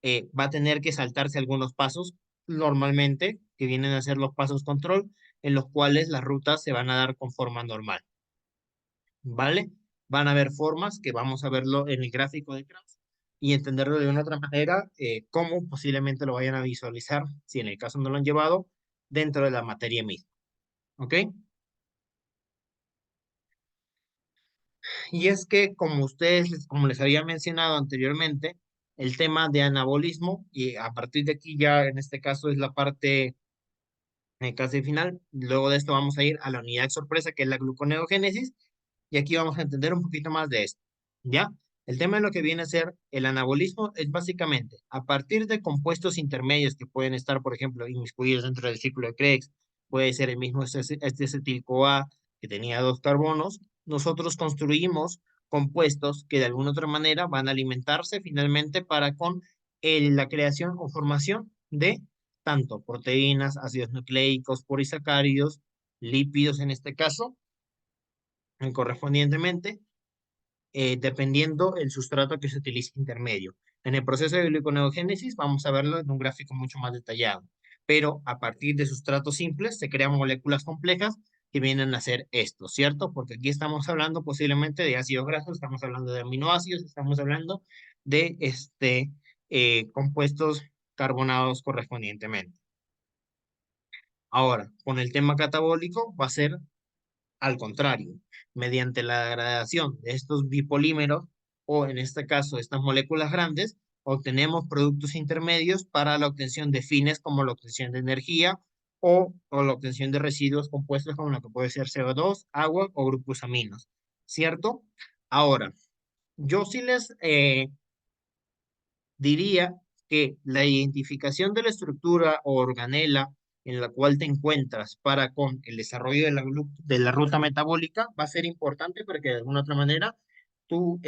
va a tener que saltarse algunos pasos normalmente, que vienen a ser los pasos control, en los cuales las rutas se van a dar con forma normal, ¿vale? Van a haber formas que vamos a verlo en el gráfico de Krauss y entenderlo de una otra manera, cómo posiblemente lo vayan a visualizar, si en el caso no lo han llevado, dentro de la materia misma, ¿ok? Y es que, como ustedes, como les había mencionado anteriormente, el tema de anabolismo, y a partir de aquí ya en este caso es la parte casi final. Luego de esto vamos a ir a la unidad sorpresa, que es la gluconeogénesis, y aquí vamos a entender un poquito más de esto, ¿ya? El tema de lo que viene a ser el anabolismo es básicamente a partir de compuestos intermedios que pueden estar, por ejemplo, inmiscuidos dentro del ciclo de Krebs, puede ser el mismo este acetil-CoA que tenía dos carbonos, nosotros construimos compuestos que de alguna otra manera van a alimentarse finalmente para con la creación o formación de tanto proteínas, ácidos nucleicos, polisacáridos, lípidos en este caso, correspondientemente, dependiendo el sustrato que se utilice intermedio. En el proceso de gliconeogénesis vamos a verlo en un gráfico mucho más detallado, pero a partir de sustratos simples se crean moléculas complejas que vienen a ser esto, ¿cierto? Porque aquí estamos hablando posiblemente de ácidos grasos, estamos hablando de aminoácidos, estamos hablando de compuestos carbonados correspondientemente. Ahora, con el tema catabólico va a ser al contrario, mediante la degradación de estos bipolímeros, o en este caso estas moléculas grandes, obtenemos productos intermedios para la obtención de fines como la obtención de energía o la obtención de residuos compuestos como lo que puede ser CO2, agua o grupos aminos, ¿cierto? Ahora, yo sí les diría que la identificación de la estructura o organela en la cual te encuentras para con el desarrollo de la ruta metabólica va a ser importante para que de alguna otra manera tú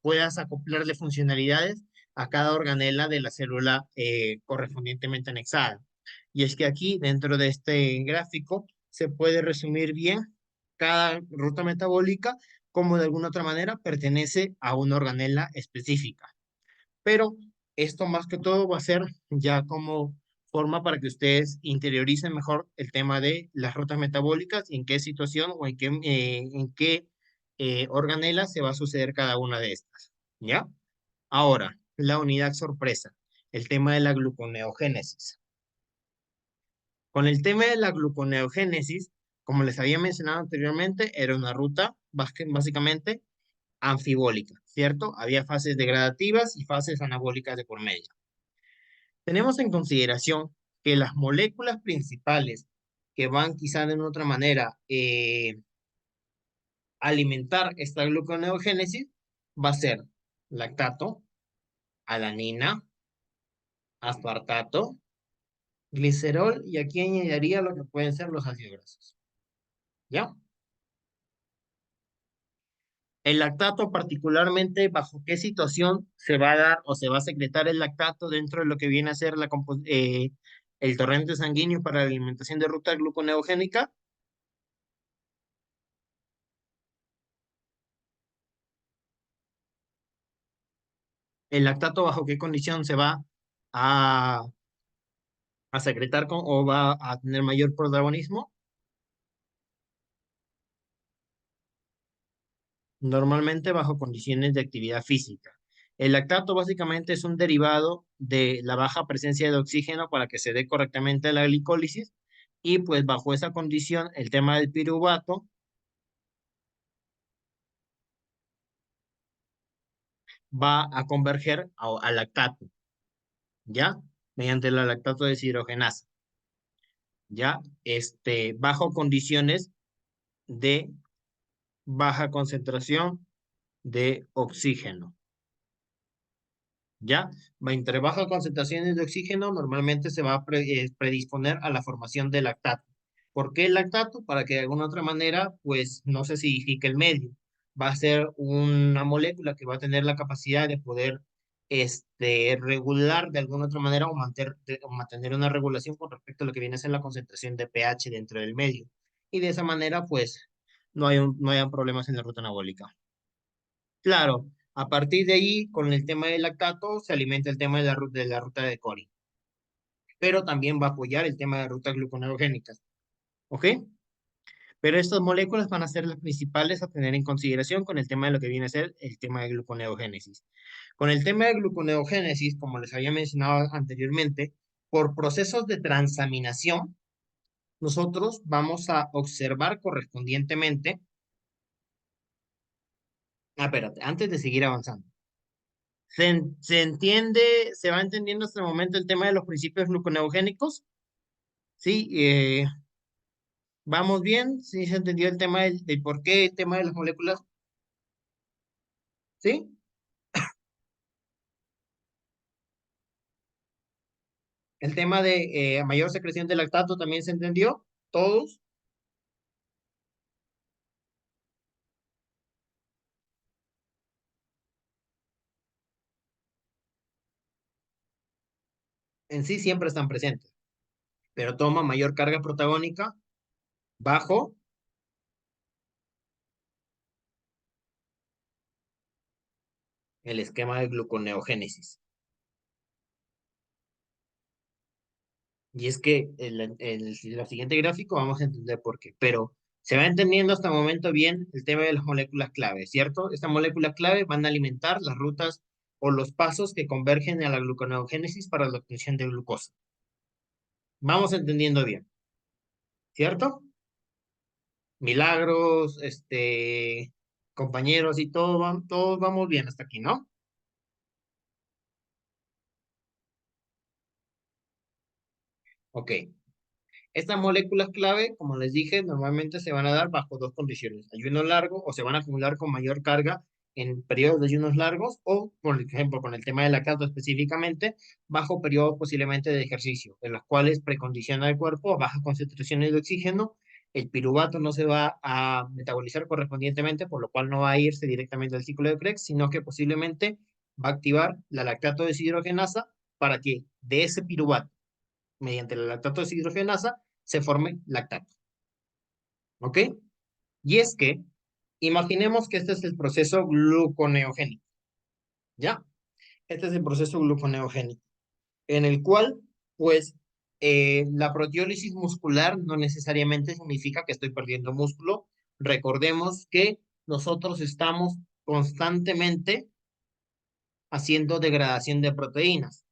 puedas acoplarle funcionalidades a cada organela de la célula correspondientemente anexada. Y es que aquí, dentro de este gráfico, se puede resumir bien cada ruta metabólica como de alguna otra manera pertenece a una organela específica. Pero esto más que todo va a ser ya como forma para que ustedes interioricen mejor el tema de las rutas metabólicas y en qué situación o en qué organela se va a suceder cada una de estas. ¿Ya? Ahora, la unidad sorpresa, el tema de la gluconeogénesis. Con el tema de la gluconeogénesis, como les había mencionado anteriormente, era una ruta básicamente anfibólica, ¿cierto? Había fases degradativas y fases anabólicas de por medio. Tenemos en consideración que las moléculas principales que van quizá de una otra manera a alimentar esta gluconeogénesis va a ser lactato, alanina, aspartato, glicerol y aquí añadiría lo que pueden ser los ácidos grasos. ¿Ya? El lactato, particularmente, ¿bajo qué situación se va a dar o se va a secretar el lactato dentro de lo que viene a ser el torrente sanguíneo para la alimentación de ruta gluconeogénica? ¿El lactato bajo qué condición se va a, a secretar o va a tener mayor protagonismo? Normalmente bajo condiciones de actividad física. El lactato básicamente es un derivado de la baja presencia de oxígeno para que se dé correctamente la glicólisis y pues bajo esa condición el tema del piruvato va a converger al lactato, ¿ya? Mediante la lactato deshidrogenasa, ¿ya? Bajo condiciones de baja concentración de oxígeno. ¿Ya? Entre bajas concentraciones de oxígeno, normalmente se va a predisponer a la formación de lactato. ¿Por qué el lactato? Para que de alguna otra manera, pues, no se acidifique el medio. Va a ser una molécula que va a tener la capacidad de poder regular de alguna otra manera o mantener una regulación con respecto a lo que viene a ser la concentración de pH dentro del medio. Y de esa manera, pues, no hayan problemas en la ruta anabólica. Claro, a partir de ahí, con el tema del lactato, se alimenta el tema de la ruta de Cori, pero también va a apoyar el tema de rutas gluconeogénicas, ¿ok? Pero estas moléculas van a ser las principales a tener en consideración con el tema de lo que viene a ser el tema de gluconeogénesis. Con el tema de gluconeogénesis, como les había mencionado anteriormente, por procesos de transaminación, nosotros vamos a observar correspondientemente, espérate, antes de seguir avanzando. ¿Se entiende, se va entendiendo hasta el momento el tema de los principios gluconeogénicos? Sí, vamos bien, sí se entendió el tema del por qué, el tema de las moléculas, ¿sí? El tema de mayor secreción de lactato también se entendió, todos. En sí siempre están presentes, pero toma mayor carga protagónica bajo el esquema de gluconeogénesis. Y es que la siguiente gráfico vamos a entender por qué, pero se va entendiendo hasta el momento bien el tema de las moléculas clave, ¿cierto? Estas moléculas clave van a alimentar las rutas o los pasos que convergen a la gluconeogénesis para la obtención de glucosa. Vamos entendiendo bien, ¿cierto? Milagros, compañeros y todo, todos vamos bien hasta aquí, ¿no? Ok. Estas moléculas clave, como les dije, normalmente se van a dar bajo dos condiciones: ayuno largo, o se van a acumular con mayor carga en periodos de ayunos largos, o, por ejemplo, con el tema del lactato específicamente, bajo periodos posiblemente de ejercicio, en los cuales precondiciona el cuerpo a bajas concentraciones de oxígeno. El piruvato no se va a metabolizar correspondientemente, por lo cual no va a irse directamente al ciclo de Krebs, sino que posiblemente va a activar la lactato deshidrogenasa para que de ese piruvato, mediante la lactato deshidrogenasa, se forme lactato. ¿Ok? Y es que, imaginemos que este es el proceso gluconeogénico. ¿Ya? Este es el proceso gluconeogénico, en el cual, pues, la proteólisis muscular no necesariamente significa que estoy perdiendo músculo. Recordemos que nosotros estamos constantemente haciendo degradación de proteínas.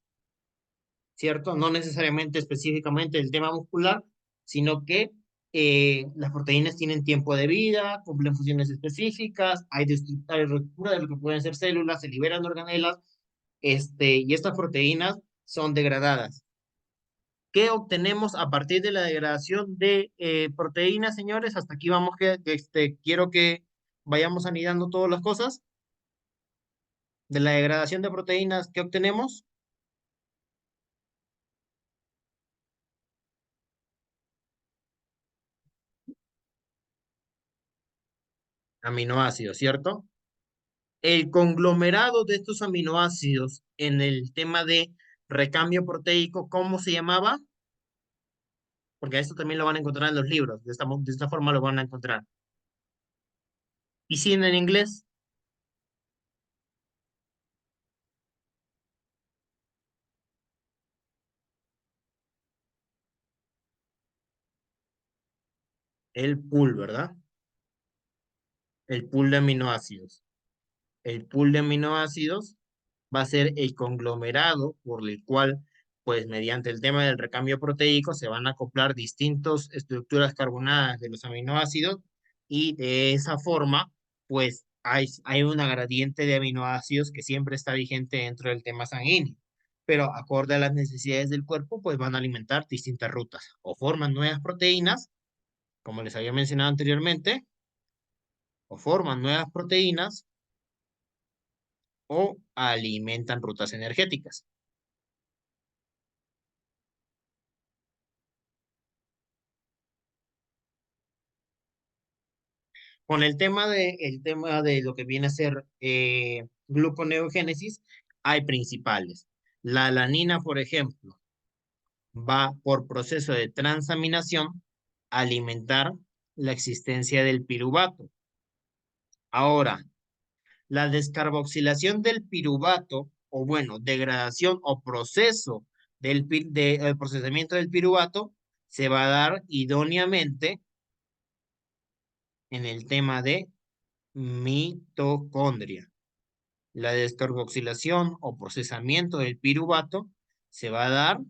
¿Cierto? No necesariamente específicamente el tema muscular, sino que las proteínas tienen tiempo de vida, cumplen funciones específicas, hay ruptura de lo que pueden ser células, se liberan organelas, y estas proteínas son degradadas. ¿Qué obtenemos a partir de la degradación de proteínas, señores? Hasta aquí vamos, quiero que vayamos anidando todas las cosas. De la degradación de proteínas, ¿qué obtenemos? Aminoácidos, ¿cierto? El conglomerado de estos aminoácidos en el tema de recambio proteico, ¿cómo se llamaba? Porque esto también lo van a encontrar en los libros, de esta forma lo van a encontrar. Y si en el inglés, el pool, ¿verdad? El pool de aminoácidos. El pool de aminoácidos va a ser el conglomerado por el cual, pues mediante el tema del recambio proteico, se van a acoplar distintas estructuras carbonadas de los aminoácidos, y de esa forma, pues hay una gradiente de aminoácidos que siempre está vigente dentro del tema sanguíneo. Pero acorde a las necesidades del cuerpo, pues van a alimentar distintas rutas o forman nuevas proteínas, como les había mencionado anteriormente, o forman nuevas proteínas o alimentan rutas energéticas. Con el tema de lo que viene a ser gluconeogénesis, hay principales. La alanina, por ejemplo, va por proceso de transaminación a alimentar la existencia del piruvato. Ahora, la descarboxilación del piruvato, o bueno, degradación o proceso el procesamiento del piruvato, se va a dar idóneamente en el tema de mitocondria. La descarboxilación o procesamiento del piruvato se va a dar.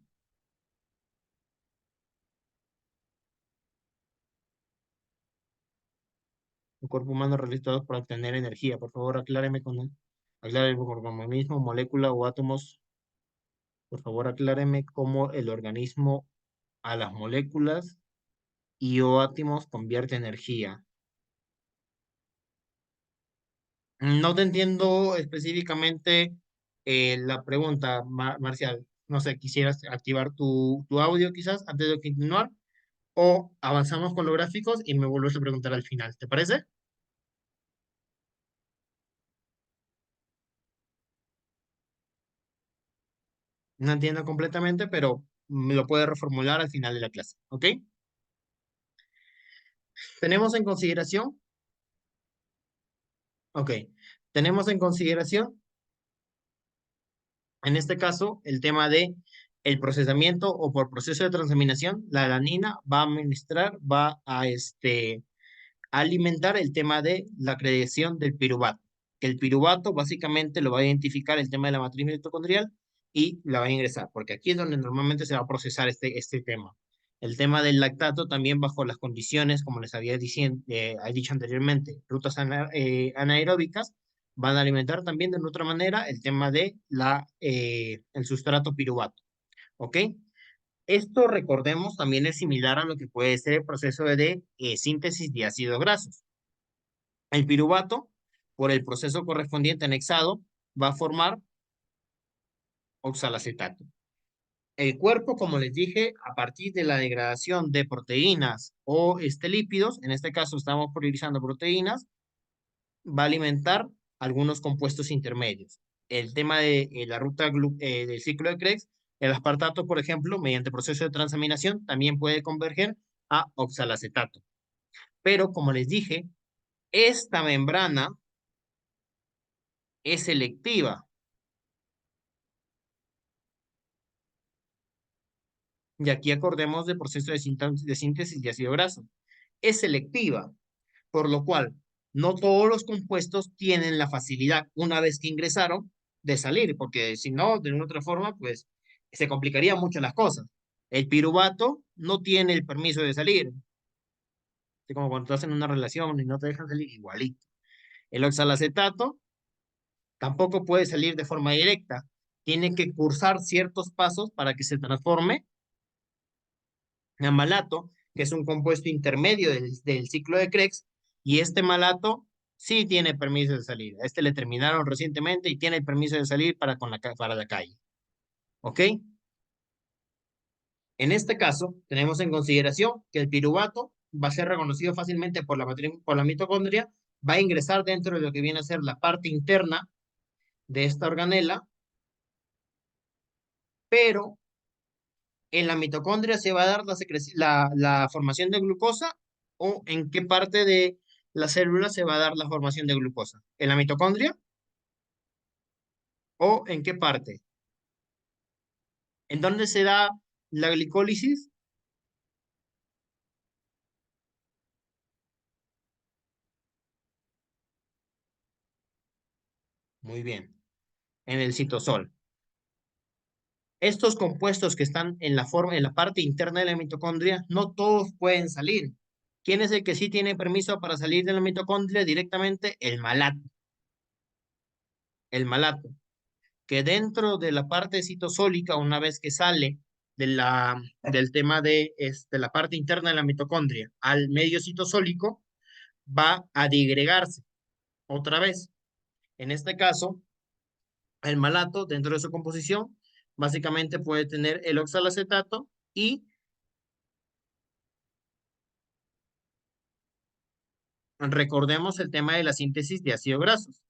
El cuerpo humano realiza para obtener energía. Por favor, acláreme con él. Aclare por organismo, molécula o átomos. Por favor, acláreme cómo el organismo a las moléculas y o átomos convierte energía. No te entiendo específicamente la pregunta, Marcial. No sé, ¿quisieras activar tu audio quizás antes de continuar? O avanzamos con los gráficos y me vuelves a preguntar al final. ¿Te parece? No entiendo completamente, pero me lo puedes reformular al final de la clase. ¿Ok? Tenemos en consideración, ok, tenemos en consideración, en este caso, el tema de el procesamiento o por proceso de transaminación, la alanina va a administrar, va a alimentar el tema de la creación del piruvato. Que el piruvato básicamente lo va a identificar el tema de la matriz mitocondrial y la va a ingresar, porque aquí es donde normalmente se va a procesar este tema. El tema del lactato también bajo las condiciones, como les había dicho anteriormente, rutas anaeróbicas, van a alimentar también de otra manera el tema de el sustrato piruvato. ¿Ok? Esto, recordemos, también es similar a lo que puede ser el proceso de síntesis de ácidos grasos. El piruvato, por el proceso correspondiente anexado, va a formar oxalacetato. El cuerpo, como les dije, a partir de la degradación de proteínas o lípidos, en este caso estamos priorizando proteínas, va a alimentar algunos compuestos intermedios. El tema de la ruta del ciclo de Krebs, el aspartato, por ejemplo, mediante proceso de transaminación, también puede converger a oxalacetato. Pero, como les dije, esta membrana es selectiva. Y aquí acordemos del proceso de síntesis de ácido graso. Es selectiva, por lo cual no todos los compuestos tienen la facilidad, una vez que ingresaron, de salir, porque si no, de una otra forma, pues se complicarían mucho las cosas. El piruvato no tiene el permiso de salir, es como cuando estás en una relación y no te dejan salir igualito. El oxalacetato tampoco puede salir de forma directa, tiene que cursar ciertos pasos para que se transforme en malato, que es un compuesto intermedio del ciclo de Krebs, y este malato sí tiene permiso de salir. A este le terminaron recientemente y tiene el permiso de salir para la calle. ¿Ok? En este caso, tenemos en consideración que el piruvato va a ser reconocido fácilmente por la mitocondria, va a ingresar dentro de lo que viene a ser la parte interna de esta organela, pero en la mitocondria se va a dar la formación de glucosa o en qué parte de la célula se va a dar la formación de glucosa. ¿En la mitocondria o en qué parte? ¿En dónde se da la glicólisis? Muy bien, en el citosol. Estos compuestos que están en la parte interna de la mitocondria, no todos pueden salir. ¿Quién es el que sí tiene permiso para salir de la mitocondria directamente? El malato. El malato, que dentro de la parte citosólica, una vez que sale del tema de la parte interna de la mitocondria al medio citosólico, va a digregarse otra vez. En este caso, el malato, dentro de su composición, básicamente puede tener el oxalacetato y recordemos el tema de la síntesis de ácidos grasos,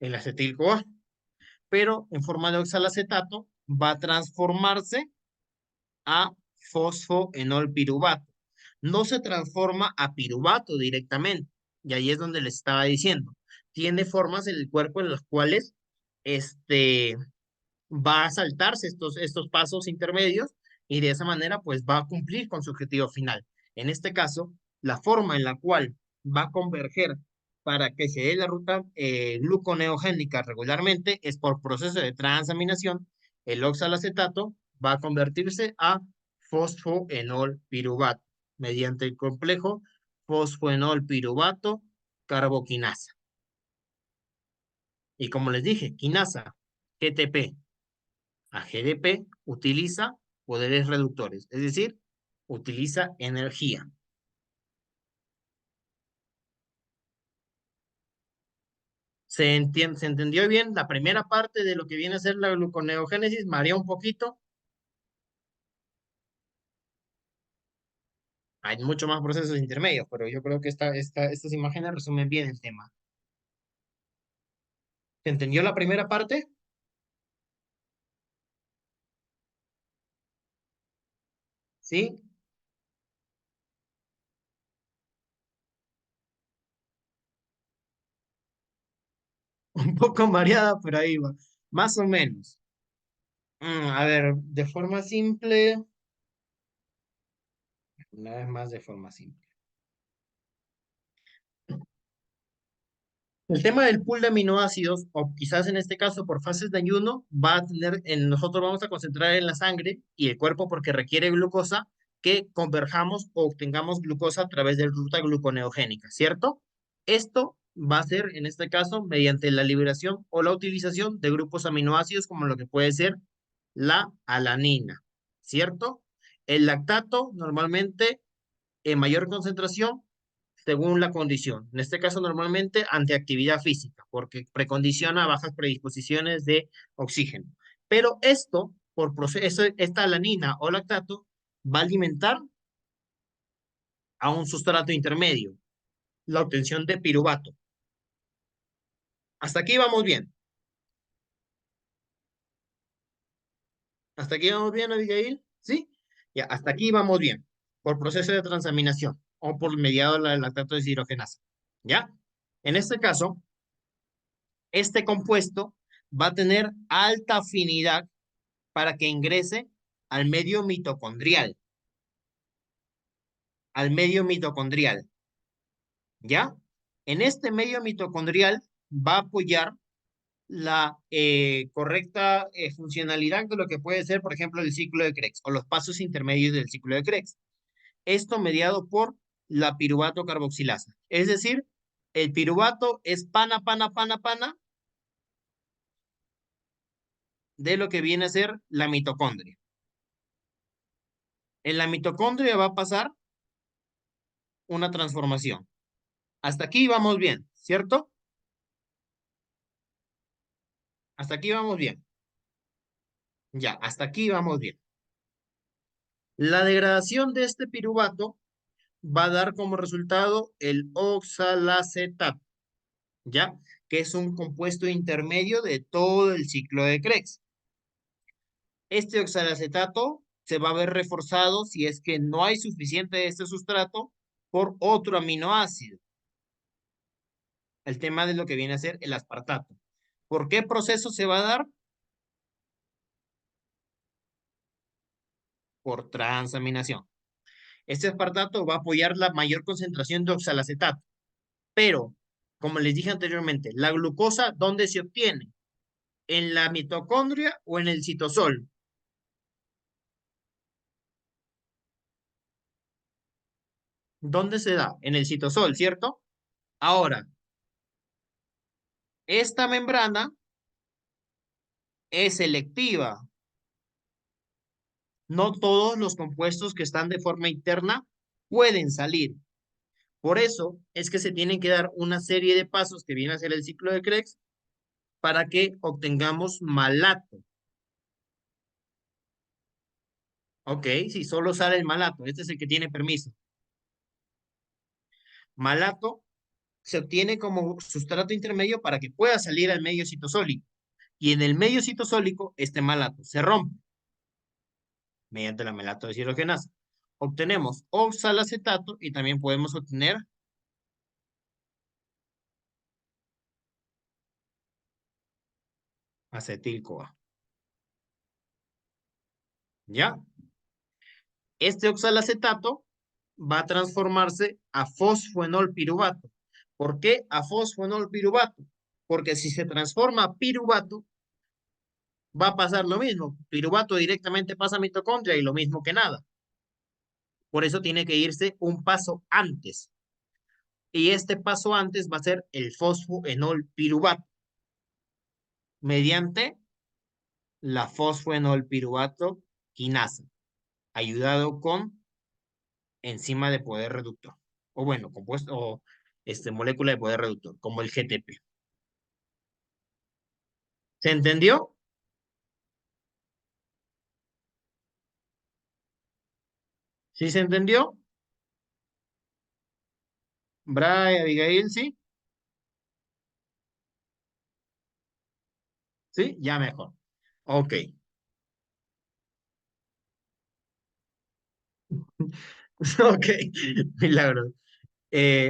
el acetil-CoA, pero en forma de oxalacetato va a transformarse a fosfoenolpiruvato. No se transforma a piruvato directamente, y ahí es donde les estaba diciendo. Tiene formas en el cuerpo en las cuales este, va a saltarse estos pasos intermedios y de esa manera pues va a cumplir con su objetivo final. En este caso, la forma en la cual va a converger para que se dé la ruta gluconeogénica regularmente es por proceso de transaminación. El oxalacetato va a convertirse a fosfoenol piruvato mediante el complejo fosfoenol piruvato carboquinasa. Y como les dije, quinasa, GTP a GDP utiliza poderes reductores, es decir, utiliza energía. ¿Se entendió bien? La primera parte de lo que viene a ser la gluconeogénesis marea un poquito. Hay mucho más procesos intermedios, pero yo creo que estas imágenes resumen bien el tema. ¿Se entendió la primera parte? ¿Sí? Un poco mareada, pero ahí va. Más o menos. A ver, de forma simple, una vez más de forma simple. El tema del pool de aminoácidos, o quizás en este caso por fases de ayuno, va a tener, nosotros vamos a concentrar en la sangre y el cuerpo porque requiere glucosa, que converjamos o obtengamos glucosa a través de ruta gluconeogénica, ¿cierto? Esto va a ser, en este caso, mediante la liberación o la utilización de grupos aminoácidos como lo que puede ser la alanina, ¿cierto? El lactato normalmente en mayor concentración según la condición. En este caso, normalmente ante actividad física, porque precondiciona bajas predisposiciones de oxígeno. Pero esto, por proceso, esta alanina o lactato, va a alimentar a un sustrato intermedio, la obtención de piruvato. Hasta aquí vamos bien. Hasta aquí vamos bien, Abigail. ¿Sí? Ya, hasta aquí vamos bien. Por proceso de transaminación o por mediado de la lactato deshidrogenasa. ¿Ya? En este caso, este compuesto va a tener alta afinidad para que ingrese al medio mitocondrial, al medio mitocondrial, ¿ya? En este medio mitocondrial va a apoyar la correcta funcionalidad de lo que puede ser, por ejemplo, el ciclo de Krebs o los pasos intermedios del ciclo de Krebs. Esto mediado por la piruvato carboxilasa. Es decir, el piruvato es pana de lo que viene a ser la mitocondria. En la mitocondria va a pasar una transformación. Hasta aquí vamos bien, ¿cierto? Hasta aquí vamos bien. Ya, hasta aquí vamos bien. La degradación de este piruvato va a dar como resultado el oxalacetato, ¿ya? Que es un compuesto intermedio de todo el ciclo de Krebs. Este oxalacetato se va a ver reforzado si es que no hay suficiente de este sustrato por otro aminoácido. El tema de lo que viene a ser el aspartato. ¿Por qué proceso se va a dar? Por transaminación. Este aspartato va a apoyar la mayor concentración de oxalacetato. Pero, como les dije anteriormente, la glucosa, ¿dónde se obtiene? ¿En la mitocondria o en el citosol? ¿Dónde se da? En el citosol, ¿cierto? Ahora, esta membrana es selectiva. No todos los compuestos que están de forma interna pueden salir. Por eso es que se tienen que dar una serie de pasos que viene a ser el ciclo de Krebs para que obtengamos malato. Ok, si solo sale el malato, este es el que tiene permiso. Malato se obtiene como sustrato intermedio para que pueda salir al medio citosólico. Y en el medio citosólico, este malato se rompe mediante la melato deshidrogenasa. Obtenemos oxalacetato y también podemos obtener acetil-CoA. ¿Ya? Este oxalacetato va a transformarse a fosfoenol piruvato. ¿Por qué a fosfoenol piruvato? Porque si se transforma a piruvato, va a pasar lo mismo. Piruvato directamente pasa a mitocondria y lo mismo que nada. Por eso tiene que irse un paso antes. Y este paso antes va a ser el fosfoenol piruvato. mediante la fosfenolpiruvato quinasa, ayudado con enzima de poder reductor, o bueno, compuesto, o molécula de poder reductor, como el GTP. ¿Se entendió? ¿Sí se entendió? Brian, Abigail, ¿sí? ¿Sí? Ya mejor. Ok. Ok, milagro.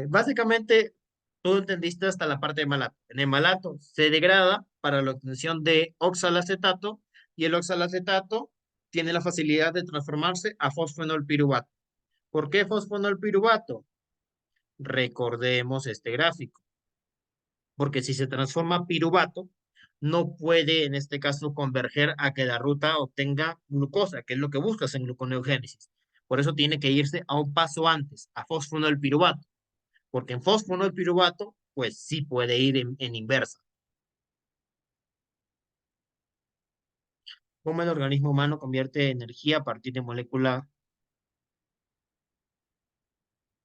Básicamente, tú entendiste hasta la parte de malato. En el malato se degrada para la obtención de oxalacetato y el oxalacetato tiene la facilidad de transformarse a fosfenolpiruvato. ¿Por qué fosfenolpiruvato? Recordemos este gráfico, porque si se transforma a piruvato, no puede en este caso converger a que la ruta obtenga glucosa, que es lo que buscas en gluconeogénesis. Por eso tiene que irse a un paso antes, a fosfenolpiruvato, porque en fosfenolpiruvato, pues sí puede ir en inversa. ¿Cómo el organismo humano convierte energía a partir de moléculas?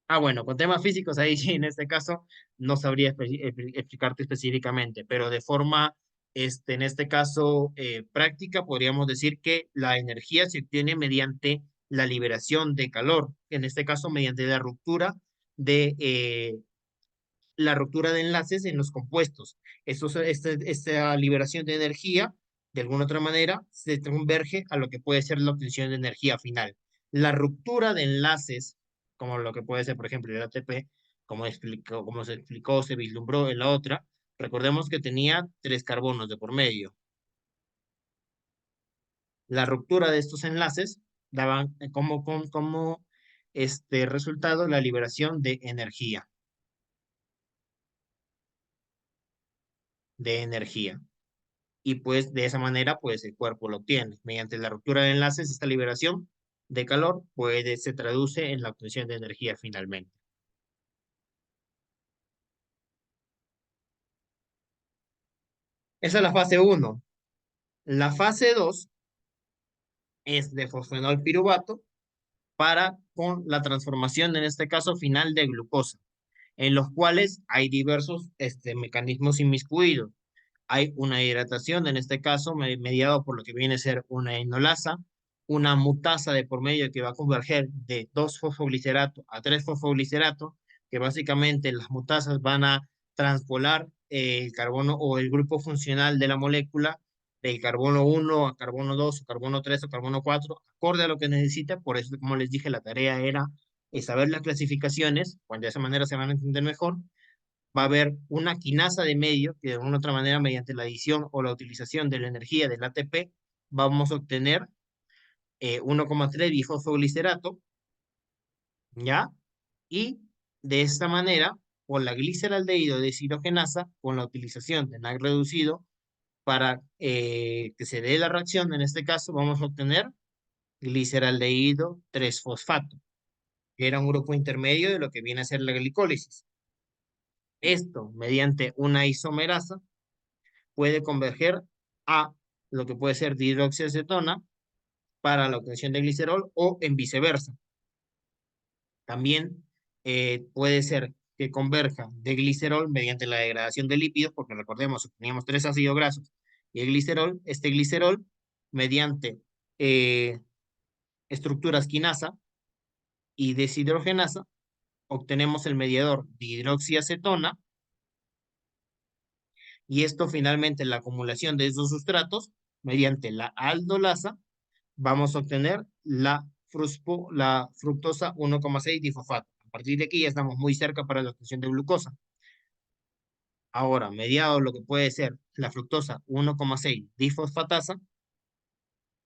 Ah, bueno, con temas físicos ahí sí, en este caso no sabría explicarte específicamente, pero de forma, en este caso, práctica, podríamos decir que la energía se obtiene mediante la liberación de calor, en este caso mediante la ruptura de enlaces en los compuestos. Esta liberación de energía, de alguna otra manera, se converge a lo que puede ser la obtención de energía final. La ruptura de enlaces, como lo que puede ser, por ejemplo, el ATP, como se explicó, se vislumbró en la otra, recordemos que tenía 3 carbonos de por medio. La ruptura de estos enlaces daban como resultado la liberación de energía. Y pues de esa manera pues el cuerpo lo obtiene. Mediante la ruptura de enlaces, esta liberación de calor se traduce en la obtención de energía finalmente. Esa es la fase uno. La fase 2 es de fosfenol piruvato para con la transformación, en este caso final, de glucosa, en los cuales hay diversos mecanismos inmiscuidos. Hay una hidratación, en este caso, mediado por lo que viene a ser una enolasa, una mutasa de por medio que va a converger de 2-fosfoglicerato a 3-fosfoglicerato, que básicamente las mutasas van a transpolar el carbono o el grupo funcional de la molécula del carbono 1 a carbono 2 o carbono 3 o carbono 4, acorde a lo que necesita. Por eso, como les dije, la tarea era saber las clasificaciones, pues de esa manera se van a entender mejor. Va a haber una quinasa de medio que de alguna otra manera, mediante la adición o la utilización de la energía del ATP, vamos a obtener 1,3 difosfoglicerato, ¿ya? Y de esta manera, con la gliceraldehído deshidrogenasa, con la utilización de NAC reducido, para que se dé la reacción, en este caso vamos a obtener gliceraldehído 3-fosfato, que era un grupo intermedio de lo que viene a ser la glicólisis. Esto, mediante una isomerasa, puede converger a lo que puede ser dihidroxiacetona para la obtención de glicerol o en viceversa. También puede ser que converja de glicerol mediante la degradación de lípidos, porque recordemos, teníamos 3 ácidos grasos y el glicerol, este glicerol, mediante eh, estructuras quinasa y deshidrogenasa, obtenemos el mediador dihidroxiacetona, y esto finalmente, la acumulación de esos sustratos mediante la aldolasa, vamos a obtener la fructosa 1,6 difosfato. A partir de aquí ya estamos muy cerca para la obtención de glucosa. Ahora, mediado lo que puede ser la fructosa 1,6 difosfatasa,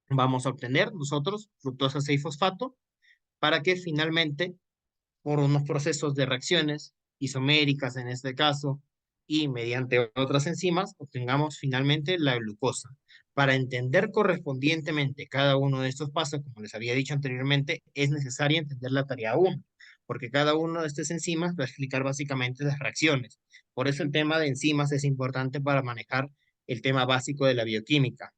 vamos a obtener nosotros fructosa 6-fosfato para que finalmente, por unos procesos de reacciones isoméricas en este caso, y mediante otras enzimas, obtengamos finalmente la glucosa. Para entender correspondientemente cada uno de estos pasos, como les había dicho anteriormente, es necesario entender la tarea 1, porque cada uno de estas enzimas va a explicar básicamente las reacciones. Por eso el tema de enzimas es importante para manejar el tema básico de la bioquímica.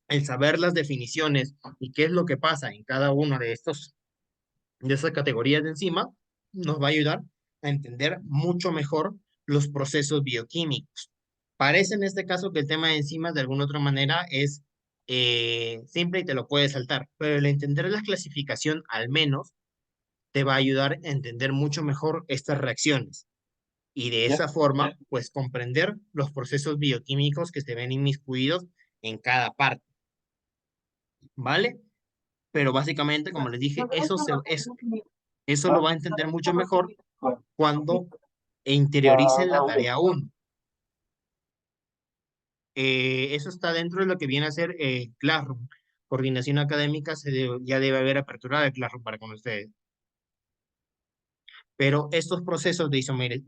El saber las definiciones y qué es lo que pasa en cada uno de esas categorías de enzima nos va a ayudar a entender mucho mejor los procesos bioquímicos. Parece en este caso que el tema de enzimas de alguna otra manera es simple y te lo puedes saltar, pero el entender la clasificación al menos te va a ayudar a entender mucho mejor estas reacciones y de esa forma, pues comprender los procesos bioquímicos que se ven inmiscuidos en cada parte, ¿vale? Pero básicamente, como les dije, eso lo va a entender mucho mejor cuando interioricen la tarea 1. Eso está dentro de lo que viene a ser Classroom. Coordinación académica ya debe haber apertura de Classroom para con ustedes. Pero estos procesos de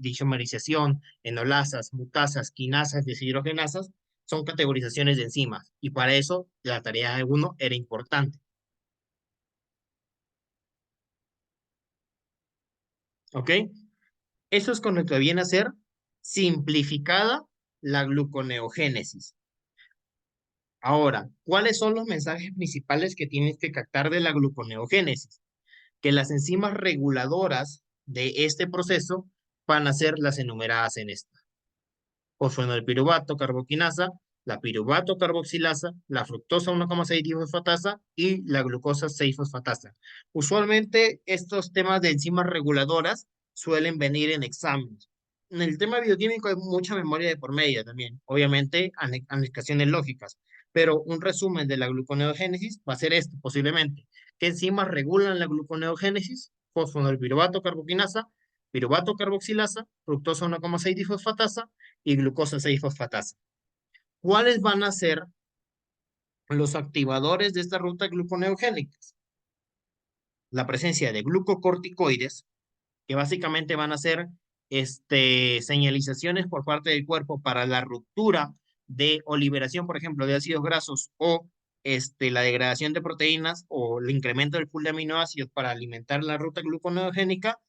isomerización, enolasas, mutasas, quinasas, deshidrogenasas, son categorizaciones de enzimas. Y para eso la tarea de 1 era importante. ¿Ok? Eso es con lo que viene a ser simplificada la gluconeogénesis. Ahora, ¿cuáles son los mensajes principales que tienes que captar de la gluconeogénesis? Que las enzimas reguladoras de este proceso van a ser las enumeradas en esta. Fosfonilpiruvato carboquinasa, la piruvato carboxilasa, la fructosa 1,6 difosfatasa y la glucosa 6 fosfatasa. Usualmente estos temas de enzimas reguladoras suelen venir en exámenes. En el tema bioquímico hay mucha memoria de por medio también, obviamente aplicaciones lógicas, pero un resumen de la gluconeogénesis va a ser esto posiblemente. ¿Qué enzimas regulan la gluconeogénesis? Fosfonilpiruvato carboquinasa, piruvato carboxilasa, fructosa 1,6 difosfatasa y glucosa 6-fosfatasa. ¿Cuáles van a ser los activadores de esta ruta gluconeogénicas? La presencia de glucocorticoides, que básicamente van a ser señalizaciones por parte del cuerpo para la ruptura de o liberación, por ejemplo, de ácidos grasos o la degradación de proteínas o el incremento del pool de aminoácidos para alimentar la ruta gluconeogénica.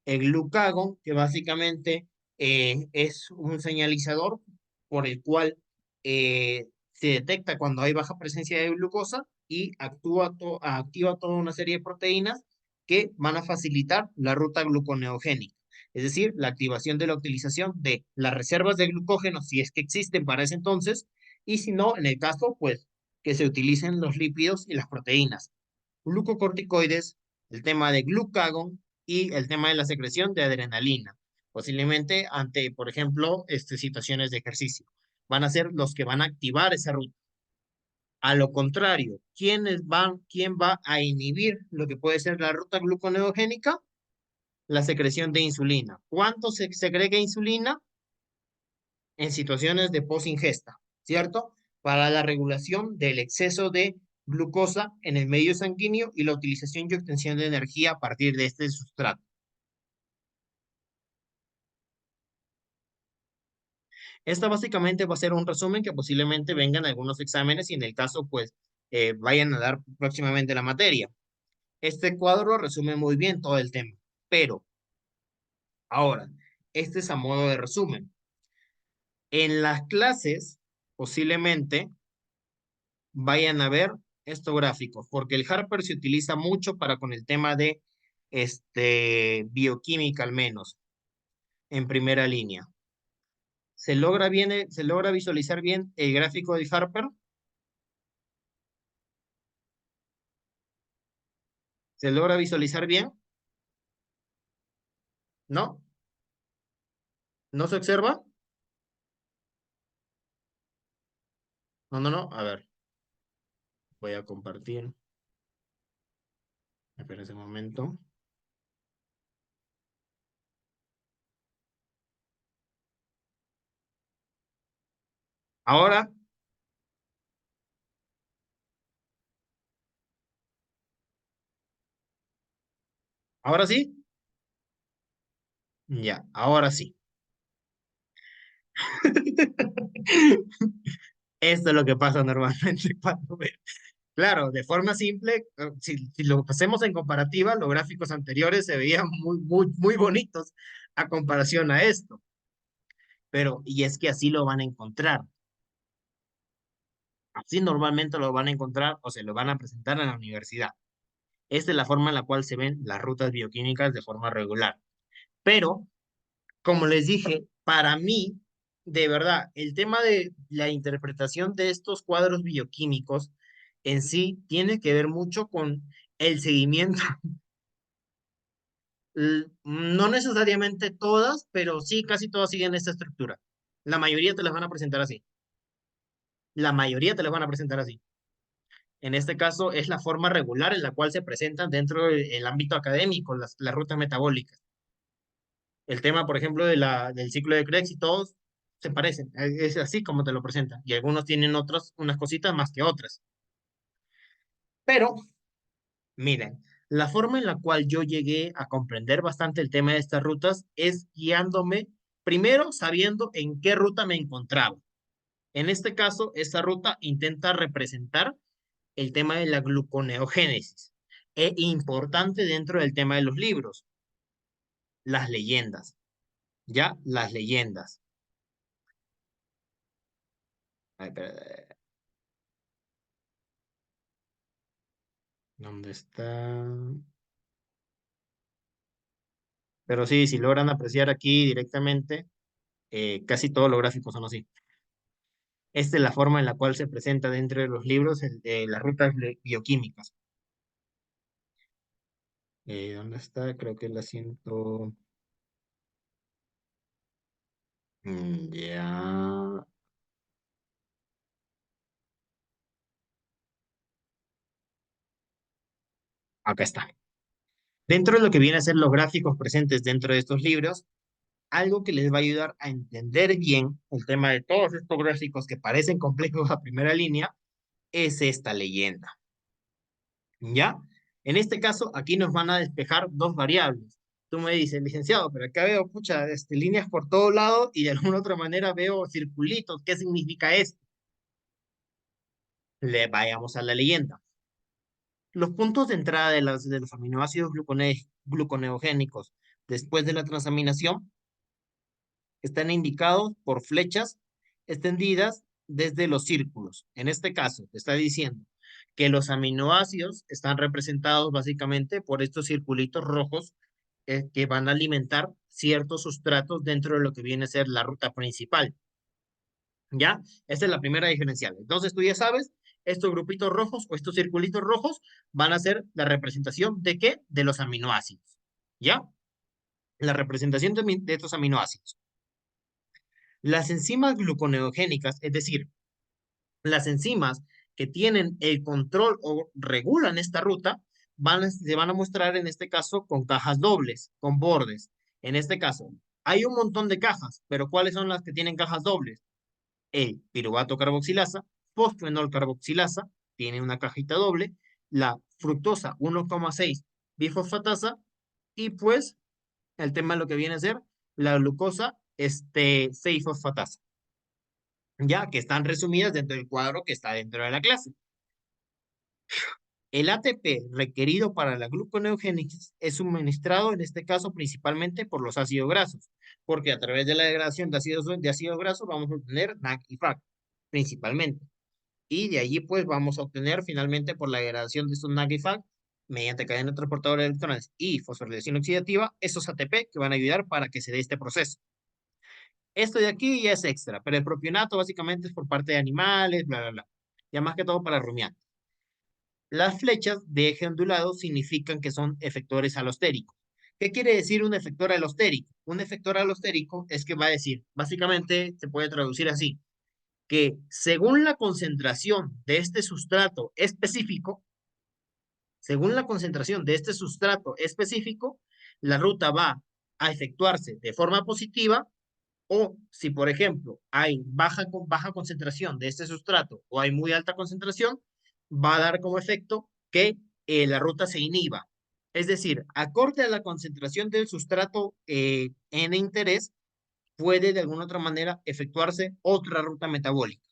El glucagón, que básicamente es un señalizador por el cual se detecta cuando hay baja presencia de glucosa y activa toda una serie de proteínas que van a facilitar la ruta gluconeogénica, es decir, la activación de la utilización de las reservas de glucógeno, si es que existen para ese entonces, y si no, en el caso, pues, que se utilicen los lípidos y las proteínas. Glucocorticoides, el tema de glucagón y el tema de la secreción de adrenalina, posiblemente ante, por ejemplo, situaciones de ejercicio. Van a ser los que van a activar esa ruta. A lo contrario, ¿quién va a inhibir lo que puede ser la ruta gluconeogénica? La secreción de insulina. ¿Cuánto se segrega insulina? En situaciones de post-ingesta, ¿cierto? Para la regulación del exceso de glucosa en el medio sanguíneo y la utilización y obtención de energía a partir de este sustrato. Esta básicamente va a ser un resumen que posiblemente vengan algunos exámenes y en el caso, pues, vayan a dar próximamente la materia. Este cuadro resume muy bien todo el tema, pero ahora, este es a modo de resumen. En las clases, posiblemente vayan a ver estos gráficos, porque el Harper se utiliza mucho para con el tema de bioquímica al menos, en primera línea. Se logra visualizar bien el gráfico de Harper? ¿Se logra visualizar bien? ¿No? ¿No se observa? No, no, no. A ver, voy a compartir. Espera ese momento. Ahora, ahora sí. Ya, ahora sí. Esto es lo que pasa normalmente cuando ve. Claro, de forma simple, si lo hacemos en comparativa, los gráficos anteriores se veían muy bonitos a comparación a esto. Pero, y es que así lo van a encontrar. Así normalmente lo van a encontrar o se lo van a presentar en la universidad. Esta es la forma en la cual se ven las rutas bioquímicas de forma regular. Pero, como les dije, para mí, de verdad, el tema de la interpretación de estos cuadros bioquímicos en sí tiene que ver mucho con el seguimiento. No necesariamente todas, pero sí casi todas siguen esta estructura. La mayoría te las van a presentar así. La mayoría te las van a presentar así. En este caso es la forma regular en la cual se presentan dentro del ámbito académico las rutas metabólicas. El tema, por ejemplo, del ciclo de Krebs y todos se parecen. Es así como te lo presentan. Y algunos tienen otras, unas cositas más que otras. Pero, miren, la forma en la cual yo llegué a comprender bastante el tema de estas rutas es guiándome, primero sabiendo en qué ruta me encontraba. En este caso, esta ruta intenta representar el tema de la gluconeogénesis. Es importante dentro del tema de los libros, las leyendas, ¿ya? Las leyendas. Ay, espera, ¿dónde está? Pero sí, si logran apreciar aquí directamente, casi todos los gráficos son así. Esta es la forma en la cual se presenta dentro de los libros las rutas bioquímicas. ¿Dónde está? Creo que la siento. Ya. Acá está. Dentro de lo que viene a ser los gráficos presentes dentro de estos libros, algo que les va a ayudar a entender bien el tema de todos estos gráficos que parecen complejos a primera línea, es esta leyenda. ¿Ya? En este caso, aquí nos van a despejar dos variables. Tú me dices, licenciado, pero acá veo, pucha, líneas por todo lado y de alguna otra manera veo circulitos. ¿Qué significa esto? Le vayamos a la leyenda. Los puntos de entrada de los aminoácidos gluconeogénicos después de la transaminación están indicados por flechas extendidas desde los círculos. En este caso, te está diciendo que los aminoácidos están representados básicamente por estos circulitos rojos que van a alimentar ciertos sustratos dentro de lo que viene a ser la ruta principal. ¿Ya? Esta es la primera diferencial. Entonces tú ya sabes, estos grupitos rojos o estos circulitos rojos van a ser la representación de qué? De los aminoácidos. ¿Ya? La representación de estos aminoácidos. Las enzimas gluconeogénicas, es decir, las enzimas que tienen el control o regulan esta ruta, se van a mostrar en este caso con cajas dobles, con bordes. En este caso, hay un montón de cajas, pero ¿cuáles son las que tienen cajas dobles? El piruvato carboxilasa, fosfenol carboxilasa, tiene una cajita doble, la fructosa 1,6 bifosfatasa y pues el tema de lo que viene a ser la glucosa 6 fosfatasa, ya que están resumidas dentro del cuadro que está dentro de la clase. El ATP requerido para la gluconeogénesis es suministrado en este caso principalmente por los ácidos grasos, porque a través de la degradación de ácidos grasos vamos a obtener NAC y FAC principalmente. Y de allí pues vamos a obtener finalmente por la degradación de estos NAC y FAC mediante cadena transportadora de electrones y fosforilación oxidativa, esos ATP que van a ayudar para que se dé este proceso. Esto de aquí ya es extra, pero el propionato básicamente es por parte de animales, bla, bla, bla. Ya más que todo para rumiantes. Las flechas de eje ondulado significan que son efectores alostéricos. ¿Qué quiere decir un efector alostérico? Un efector alostérico es que va a decir, básicamente se puede traducir así, que según la concentración de este sustrato específico, según la concentración de este sustrato específico, la ruta va a efectuarse de forma positiva o si, por ejemplo, hay baja concentración de este sustrato o hay muy alta concentración, va a dar como efecto que la ruta se inhiba. Es decir, acorde a la concentración del sustrato en interés, puede de alguna otra manera efectuarse otra ruta metabólica.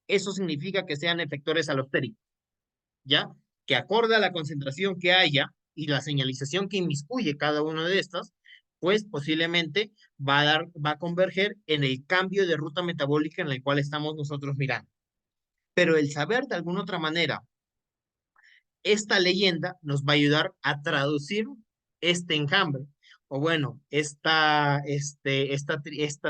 Eso significa que sean efectores alostéricos, ¿ya? Que acorde a la concentración que haya y la señalización que inmiscuye cada una de estas, pues posiblemente va a converger en el cambio de ruta metabólica en el cual estamos nosotros mirando. Pero el saber de alguna otra manera esta leyenda nos va a ayudar a traducir este enjambre, o bueno, esta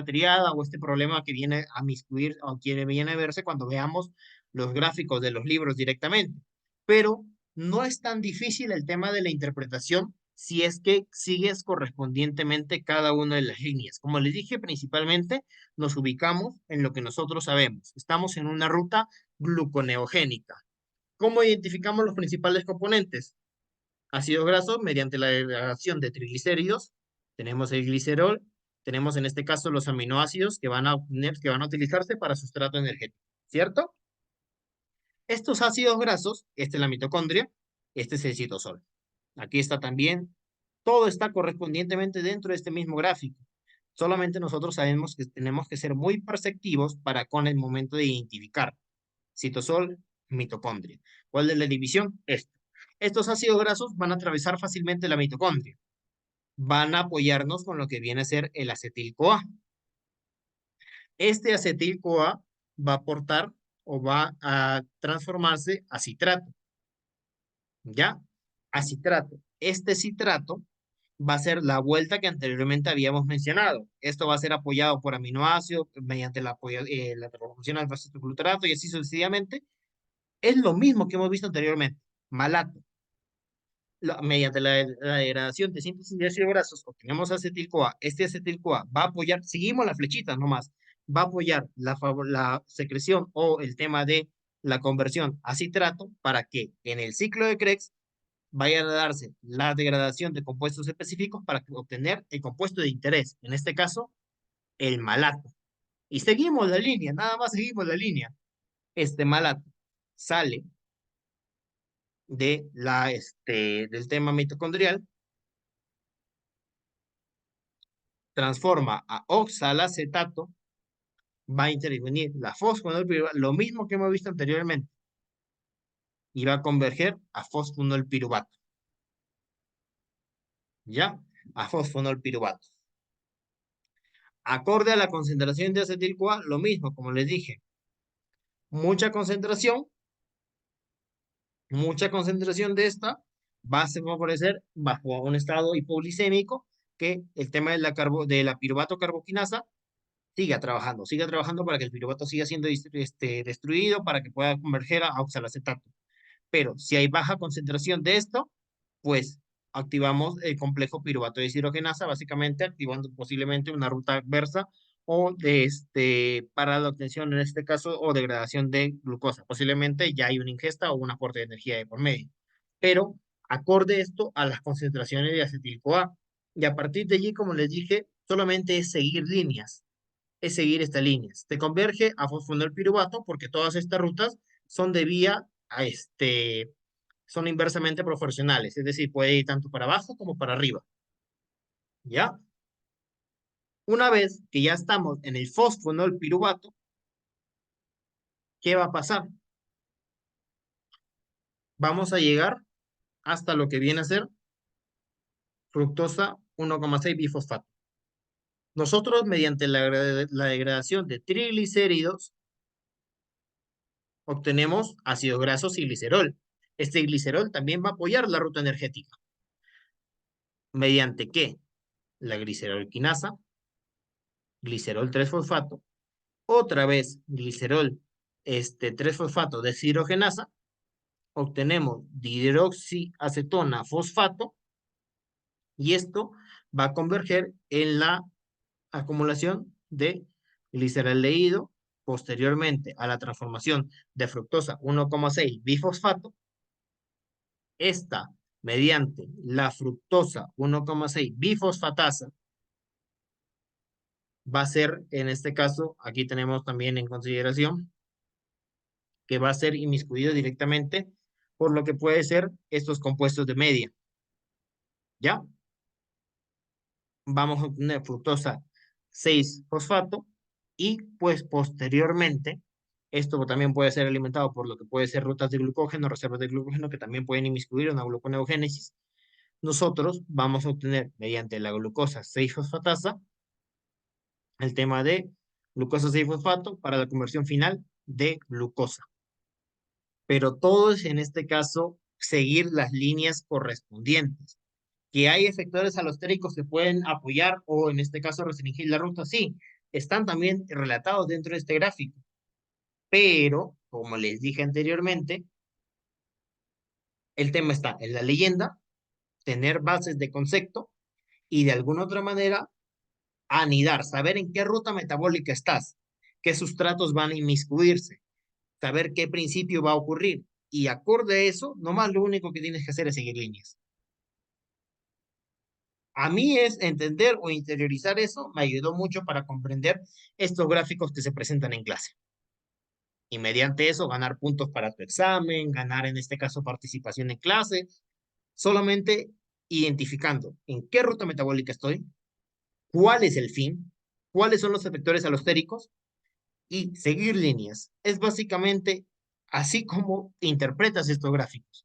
triada o este problema que viene a miscuir o que viene a verse cuando veamos los gráficos de los libros directamente. Pero no es tan difícil el tema de la interpretación si es que sigues correspondientemente cada una de las líneas. Como les dije, principalmente nos ubicamos en lo que nosotros sabemos. Estamos en una ruta gluconeogénica. ¿Cómo identificamos los principales componentes? Ácidos grasos mediante la degradación de triglicéridos. Tenemos el glicerol, tenemos en este caso los aminoácidos que van a utilizarse para sustrato energético, ¿cierto? Estos ácidos grasos, esta es la mitocondria, este es el citosol. Aquí está también, todo está correspondientemente dentro de este mismo gráfico. Solamente nosotros sabemos que tenemos que ser muy perceptivos para con el momento de identificar citosol, mitocondria. ¿Cuál es la división? Esto. Estos ácidos grasos van a atravesar fácilmente la mitocondria. Van a apoyarnos con lo que viene a ser el acetil-CoA. Este acetil-CoA va a aportar o va a transformarse a citrato. ¿Ya? A citrato. Este citrato va a ser la vuelta que anteriormente habíamos mencionado. Esto va a ser apoyado por aminoácidos mediante la transformación al glutarato y así sucesivamente. Es lo mismo que hemos visto anteriormente. Malato. Mediante la degradación de síntesis de ácidos grasos obtenemos acetil-CoA. Este acetil-CoA va a apoyar, seguimos las flechitas nomás, va a apoyar la secreción o el tema de la conversión a citrato para que en el ciclo de Krebs vaya a darse la degradación de compuestos específicos para obtener el compuesto de interés, en este caso, el malato. Y seguimos la línea, nada más seguimos la línea. Este malato sale del tema mitocondrial, transforma a oxalacetato, va a intervenir la fosfonolpiruvato, lo mismo que hemos visto anteriormente, y va a converger a fosfonolpiruvato. ¿Ya? A fosfonolpiruvato. Acorde a la concentración de acetil-CoA, lo mismo, como les dije, mucha concentración de esta va a favorecer bajo un estado hipoglicémico que el tema de la piruvato carboquinasa siga trabajando para que el piruvato siga siendo destruido para que pueda converger a oxalacetato. Pero si hay baja concentración de esto, pues activamos el complejo piruvato deshidrogenasa, básicamente activando posiblemente una ruta adversa o para la obtención en este caso o degradación de glucosa. Posiblemente ya hay una ingesta o un aporte de energía de por medio. Pero acorde esto a las concentraciones de acetil-CoA. Y a partir de allí, como les dije, solamente es seguir líneas, es seguir estas líneas. Te converge a fosfonilpiruvato porque todas estas rutas son de vía son inversamente proporcionales, es decir, puede ir tanto para abajo como para arriba. ¿Ya? Una vez que ya estamos en el fosfonilpiruvato, ¿qué va a pasar? Vamos a llegar hasta lo que viene a ser fructosa 1,6 bifosfato. Nosotros, mediante la degradación de triglicéridos, obtenemos ácidos grasos y glicerol. Este glicerol también va a apoyar la ruta energética. ¿Mediante qué? La glicerol-quinasa, glicerol 3-fosfato, otra vez glicerol 3-fosfato deshidrogenasa, obtenemos dihidroxiacetona fosfato y esto va a converger en la acumulación de gliceraldehído posteriormente a la transformación de fructosa 1,6 bifosfato. Esta, mediante la fructosa 1,6 bifosfatasa, va a ser, en este caso, aquí tenemos también en consideración, que va a ser inmiscuido directamente por lo que puede ser estos compuestos de media. ¿Ya? Vamos a obtener fructosa 6-fosfato y pues posteriormente, esto también puede ser alimentado por lo que puede ser rutas de glucógeno, reservas de glucógeno que también pueden inmiscuir una gluconeogénesis. Nosotros vamos a obtener mediante la glucosa 6-fosfatasa el tema de glucosa 6-fosfato para la conversión final de glucosa. pero todo es en este caso seguir las líneas correspondientes. Que hay efectores alostéricos que pueden apoyar o en este caso restringir la ruta, sí, están también relatados dentro de este gráfico, pero como les dije anteriormente, el tema está en la leyenda, tener bases de concepto y de alguna otra manera anidar, saber en qué ruta metabólica estás, qué sustratos van a inmiscuirse, saber qué principio va a ocurrir. Y acorde a eso, nomás lo único que tienes que hacer es seguir líneas. A mí es entender o interiorizar eso, me ayudó mucho para comprender estos gráficos que se presentan en clase. Y mediante eso ganar puntos para tu examen, ganar en este caso participación en clase, solamente identificando en qué ruta metabólica estoy, cuál es el fin, cuáles son los efectores alostéricos y seguir líneas. Es básicamente así como interpretas estos gráficos,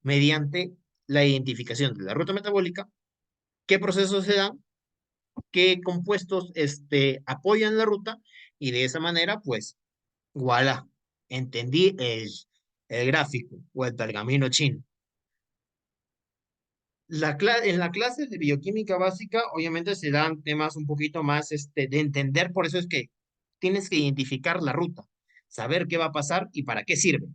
mediante la identificación de la ruta metabólica, qué procesos se dan, qué compuestos apoyan la ruta y de esa manera, pues, voilà, entendí el gráfico o el pergamino chino. En la clase de bioquímica básica, obviamente se dan temas un poquito más de entender, por eso es que tienes que identificar la ruta, saber qué va a pasar y para qué sirve.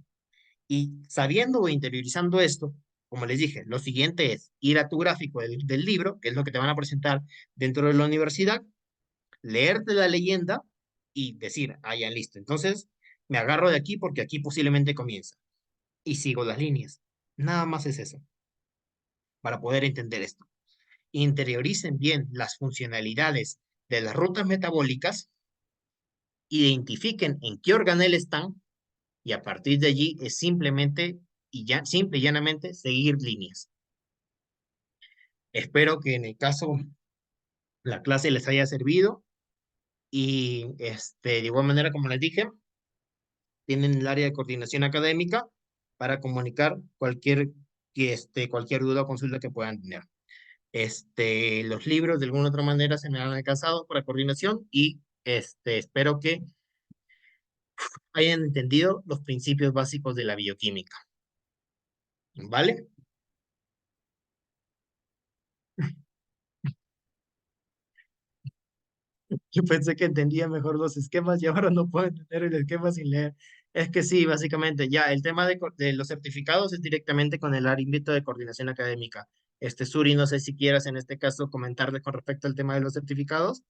Y sabiendo o interiorizando esto, como les dije, lo siguiente es ir a tu gráfico del libro, que es lo que te van a presentar dentro de la universidad, leerte la leyenda y decir, ah, ya listo. Entonces, me agarro de aquí porque aquí posiblemente comienza. Y sigo las líneas. Nada más es eso, para poder entender esto. Interioricen bien las funcionalidades de las rutas metabólicas, identifiquen en qué organel están y a partir de allí es simplemente y ya, simple y llanamente seguir líneas. Espero que en el caso la clase les haya servido y de igual manera, como les dije, tienen el área de coordinación académica para comunicar cualquier duda o consulta que puedan tener. Los libros de alguna otra manera se me han alcanzado para coordinación y espero que hayan entendido los principios básicos de la bioquímica. ¿Vale? Yo pensé que entendía mejor los esquemas y ahora no puedo entender el esquema sin leer. Es que sí, básicamente, ya, el tema de los certificados es directamente con el ámbito de coordinación académica. Suri, no sé si quieras en este caso comentarle con respecto al tema de los certificados.